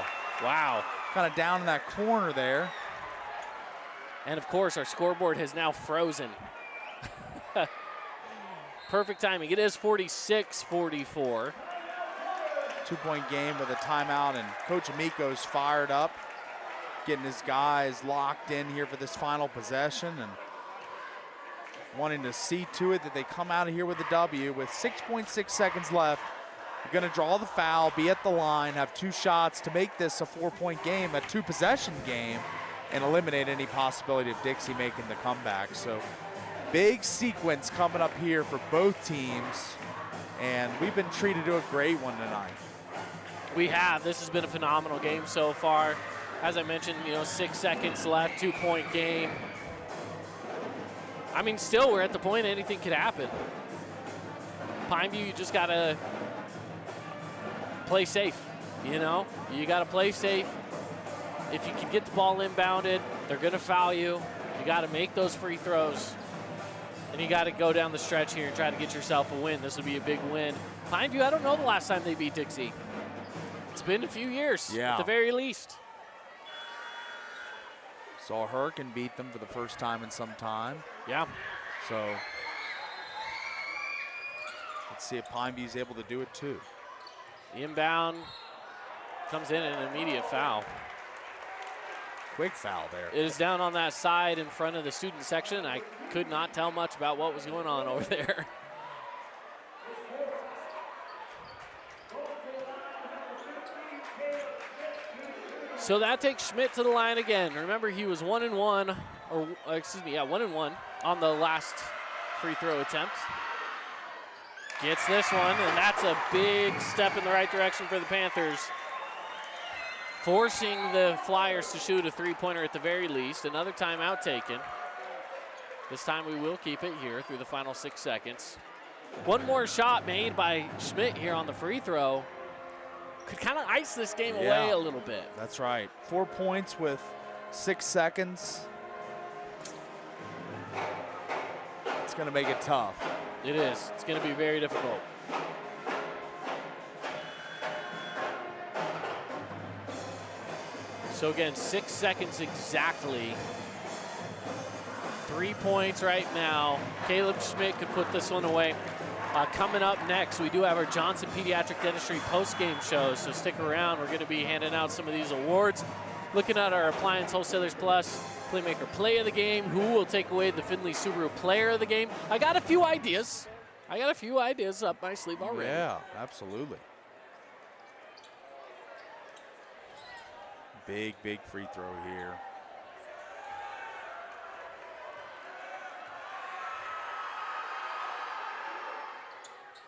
Wow. Kind of down in that corner there. And, of course, our scoreboard has now frozen. Perfect timing. It is 46-44. 2-point game with a timeout, and Coach Amico's fired up, getting his guys locked in here for this final possession and wanting to see to it that they come out of here with a W with 6.6 seconds left. You're going to draw the foul, be at the line, have 2 shots to make this a 4-point game, a 2-possession game, and eliminate any possibility of Dixie making the comeback. So big sequence coming up here for both teams, and we've been treated to a great one tonight. We have. This has been a phenomenal game so far. As I mentioned, 6 seconds left, 2-point game. I mean, still, we're at the point anything could happen. Pineview, you just got to play safe, You got to play safe. If you can get the ball inbounded, they're going to foul you. You got to make those free throws. And you got to go down the stretch here and try to get yourself a win. This would be a big win. Pineview, I don't know the last time they beat Dixie. It's been a few years, at the very least. Saw Hurricane beat them for the first time in some time. Yeah. So let's see if Pineview's able to do it too. The inbound comes in an immediate foul. Quick foul there. It is down on that side in front of the student section. I could not tell much about what was going on over there. So that takes Schmidt to the line again. Remember, he was 1-1, or excuse me, 1-1 on the last free throw attempt. Gets this one, and that's a big step in the right direction for the Panthers. Forcing the Flyers to shoot a three-pointer at the very least. Another timeout taken. This time we will keep it here through the final 6 seconds. One more shot made by Schmidt here on the free throw could kind of ice this game away a little bit. That's right. 4 points with 6 seconds. It's going to make it tough. It is. It's going to be very difficult. So again, 6 seconds exactly. 3 points right now. Caleb Schmidt could put this one away. Coming up next, we do have our Johnson Pediatric Dentistry post-game show, so stick around. We're going to be handing out some of these awards. Looking at our Appliance Wholesalers Plus Playmaker Play of the Game. Who will take away the Findlay Subaru Player of the Game? I got a few ideas. Up my sleeve already. Yeah, absolutely. Big free throw here.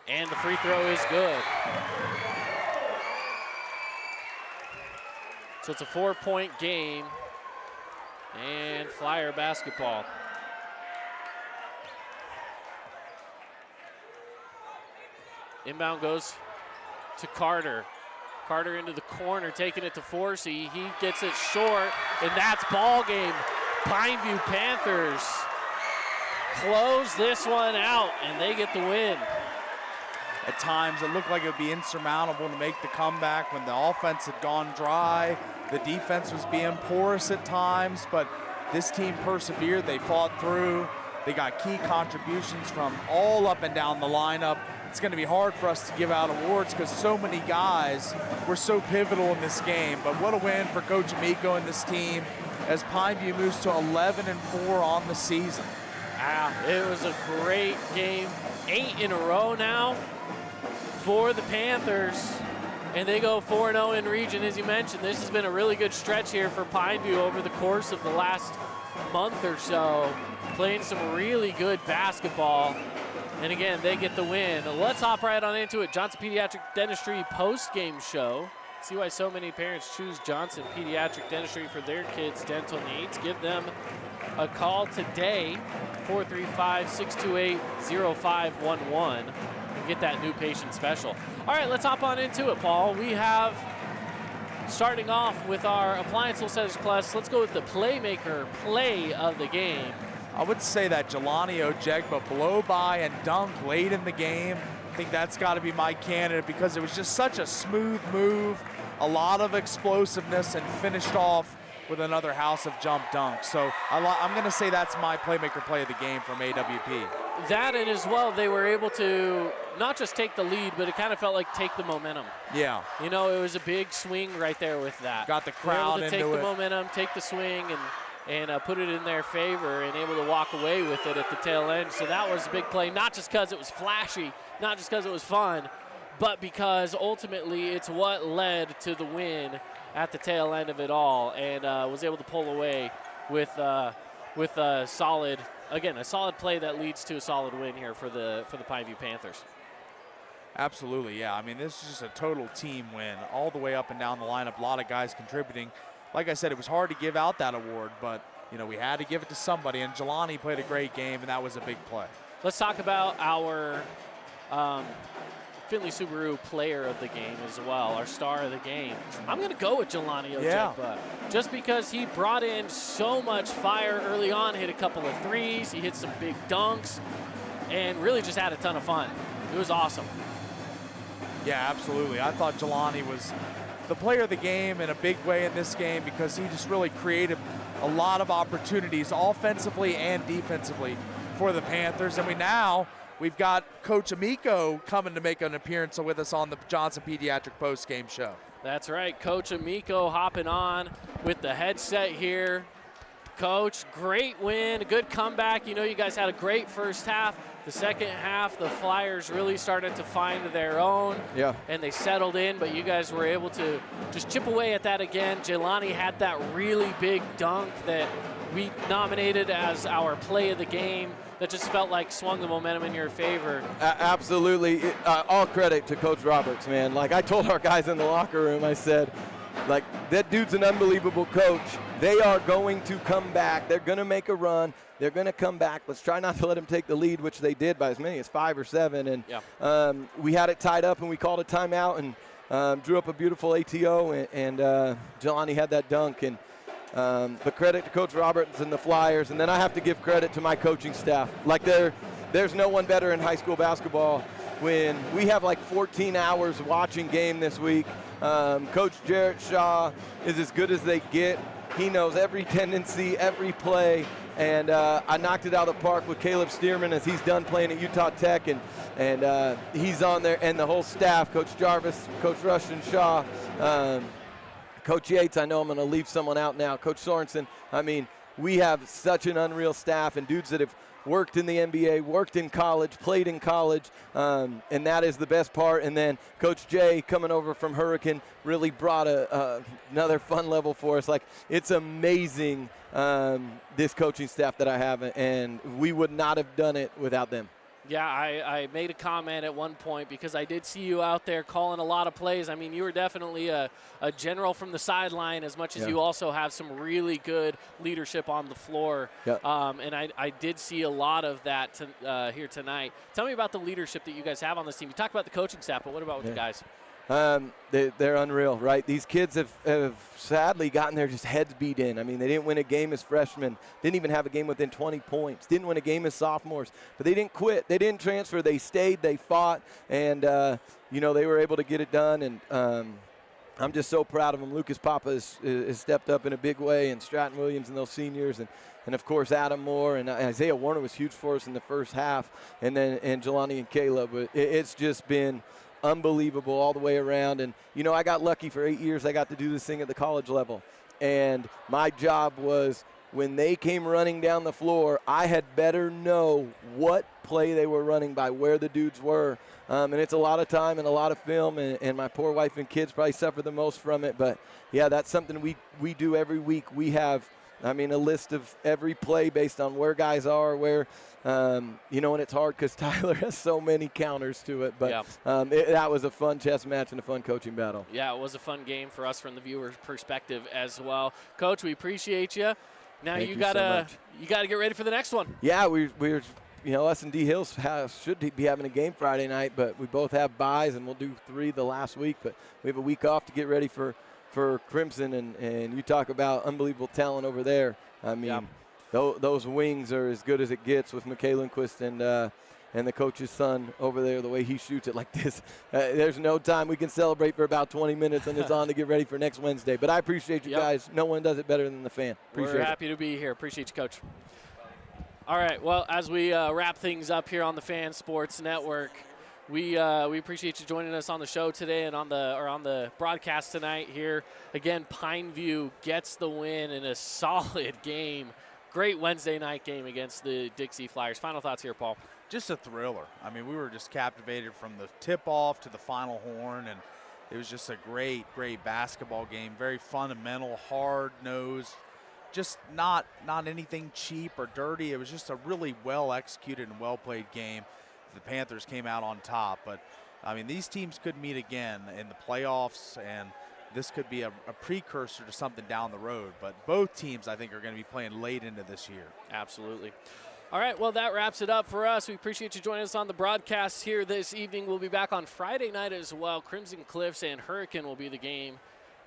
And the free throw is good. So it's a 4-point game. And Flyer basketball. Inbound goes to Carter. Carter into the corner, taking it to Forsey. He gets it short, and that's ball game. Pineview Panthers close this one out, and they get the win. At times, it looked like it would be insurmountable to make the comeback when the offense had gone dry. The defense was being porous at times, but this team persevered. They fought through. They got key contributions from all up and down the lineup. It's going to be hard for us to give out awards because so many guys were so pivotal in this game. But what a win for Coach Amico and this team as Pineview moves to 11-4 on the season. It was a great game. 8 in a row now for the Panthers. And they go 4-0 in region, as you mentioned. This has been a really good stretch here for Pineview over the course of the last month or so. Playing some really good basketball. And again, they get the win. Let's hop right on into it. Johnson Pediatric Dentistry post-game show. See why so many parents choose Johnson Pediatric Dentistry for their kids' dental needs. Give them a call today, 435-628-0511, and get that new patient special. All right, let's hop on into it, Paul. We have, starting off with our Appliance Wholesalers Plus, let's go with the Playmaker Play of the Game. I would say that Jelani Ojegba blow by and dunk late in the game. I think that's got to be my candidate because it was just such a smooth move, a lot of explosiveness, and finished off with another house of jump dunk. So I'm going to say that's my Playmaker Play of the Game from AWP. That and as well, they were able to not just take the lead, but it kind of felt like take the momentum. Yeah. You know, it was a big swing right there with that. Got the crowd into it. Take the momentum, take the swing, and put it in their favor, and able to walk away with it at the tail end. So that was a big play, not just because it was flashy, not just because it was fun, but because ultimately it's what led to the win at the tail end of it all, and was able to pull away with a solid play that leads to a solid win here for the Pineview Panthers. Absolutely, yeah. I mean, this is just a total team win all the way up and down the lineup. A lot of guys contributing. Like I said, it was hard to give out that award, but you know we had to give it to somebody. And Jelani played a great game, and that was a big play. Let's talk about our Findlay Subaru player of the game as well, our star of the game. I'm going to go with Jelani Ojegba, just because he brought in so much fire early on, hit a couple of threes, he hit some big dunks, and really just had a ton of fun. It was awesome. Yeah, absolutely. I thought Jelani was the player of the game in a big way in this game because he just really created a lot of opportunities offensively and defensively for the Panthers. And we've got Coach Amico coming to make an appearance with us on the Johnson Pediatric Postgame show. That's right, Coach Amico hopping on with the headset here. Coach, great win, good comeback. You know, you guys had a great first half. The second half, the Flyers really started to find their own. Yeah. And they settled in, but you guys were able to just chip away at that again. Jelani had that really big dunk that we nominated as our play of the game that just felt like swung the momentum in your favor. Absolutely. All credit to Coach Roberts, man. Like I told our guys in the locker room, I said, like, that dude's an unbelievable coach. They are going to come back. They're going to make a run. They're going to come back. Let's try not to let them take the lead, which they did by as many as 5 or 7. And we had it tied up, and we called a timeout and drew up a beautiful ATO, and Jelani had that dunk. And but credit to Coach Roberts and the Flyers. And then I have to give credit to my coaching staff. Like there's no one better in high school basketball when we have like 14 hours watching game this week. Coach Jarrett Shaw is as good as they get. He knows every tendency, every play, and I knocked it out of the park with Caleb Stearman as he's done playing at Utah Tech, and he's on there, and the whole staff, Coach Jarvis, Coach Rushton Shaw, Coach Yates, I know I'm going to leave someone out now, Coach Sorensen. I mean, we have such an unreal staff and dudes that have worked in the NBA, worked in college, played in college, and that is the best part. And then Coach Jay coming over from Hurricane really brought another fun level for us. Like, it's amazing, this coaching staff that I have, and we would not have done it without them. Yeah, I made a comment at one point because I did see you out there calling a lot of plays. I mean, you were definitely a general from the sideline as much as you also have some really good leadership on the floor. Yeah. And I did see a lot of that here tonight. Tell me about the leadership that you guys have on this team. You talked about the coaching staff, but what about with the guys? They're unreal, right? These kids have sadly gotten their just heads beat in. I mean, they didn't win a game as freshmen, didn't even have a game within 20 points, didn't win a game as sophomores, but they didn't quit. They didn't transfer. They stayed, they fought, and, they were able to get it done, and I'm just so proud of them. Lucas Papa has stepped up in a big way, and Stratton Williams and those seniors, and of course, Adam Moore and Isaiah Warner was huge for us in the first half, and Jelani and Caleb. But it's just been unbelievable all the way around. And, I got lucky for 8 years. I got to do this thing at the college level. And my job was when they came running down the floor, I had better know what play they were running by where the dudes were. And it's a lot of time and a lot of film, and my poor wife and kids probably suffer the most from it. But, yeah, that's something we do every week. We have, a list of every play based on where guys are, where and it's hard because Tyler has so many counters to it. But that was a fun chess match and a fun coaching battle. Yeah, it was a fun game for us from the viewer's perspective as well. Coach, we appreciate you. Now you gotta get ready for the next one. Yeah, we're S&D Hills should be having a game Friday night, but we both have byes, and we'll do 3 the last week. But we have a week off to get ready for Crimson, and you talk about unbelievable talent over there. I mean, those wings are as good as it gets with Michaela Lindquist and the coach's son over there, the way he shoots it like this. There's no time. We can celebrate for about 20 minutes and it's on to get ready for next Wednesday. But I appreciate you guys. No one does it better than the fan. Appreciate it. We're happy to be here. Appreciate you, Coach. All right, well, as we wrap things up here on the Fan Sports Network, we appreciate you joining us on the show today and on the broadcast tonight here. Again, Pineview gets the win in a solid game. Great Wednesday night game against the Dixie Flyers. Final thoughts here, Paul. Just a thriller. I mean, we were just captivated from the tip-off to the final horn, and it was just a great, great basketball game. Very fundamental, hard-nosed, just not anything cheap or dirty. It was just a really well-executed and well-played game. The Panthers came out on top. But, I mean, these teams could meet again in the playoffs, and this could be a precursor to something down the road. But both teams, I think, are going to be playing late into this year. Absolutely. All right, well, that wraps it up for us. We appreciate you joining us on the broadcast here this evening. We'll be back on Friday night as well. Crimson Cliffs and Hurricane will be the game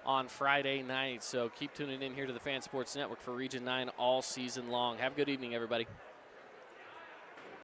on Friday night. So keep tuning in here to the Fan Sports Network for Region 9 all season long. Have a good evening, everybody.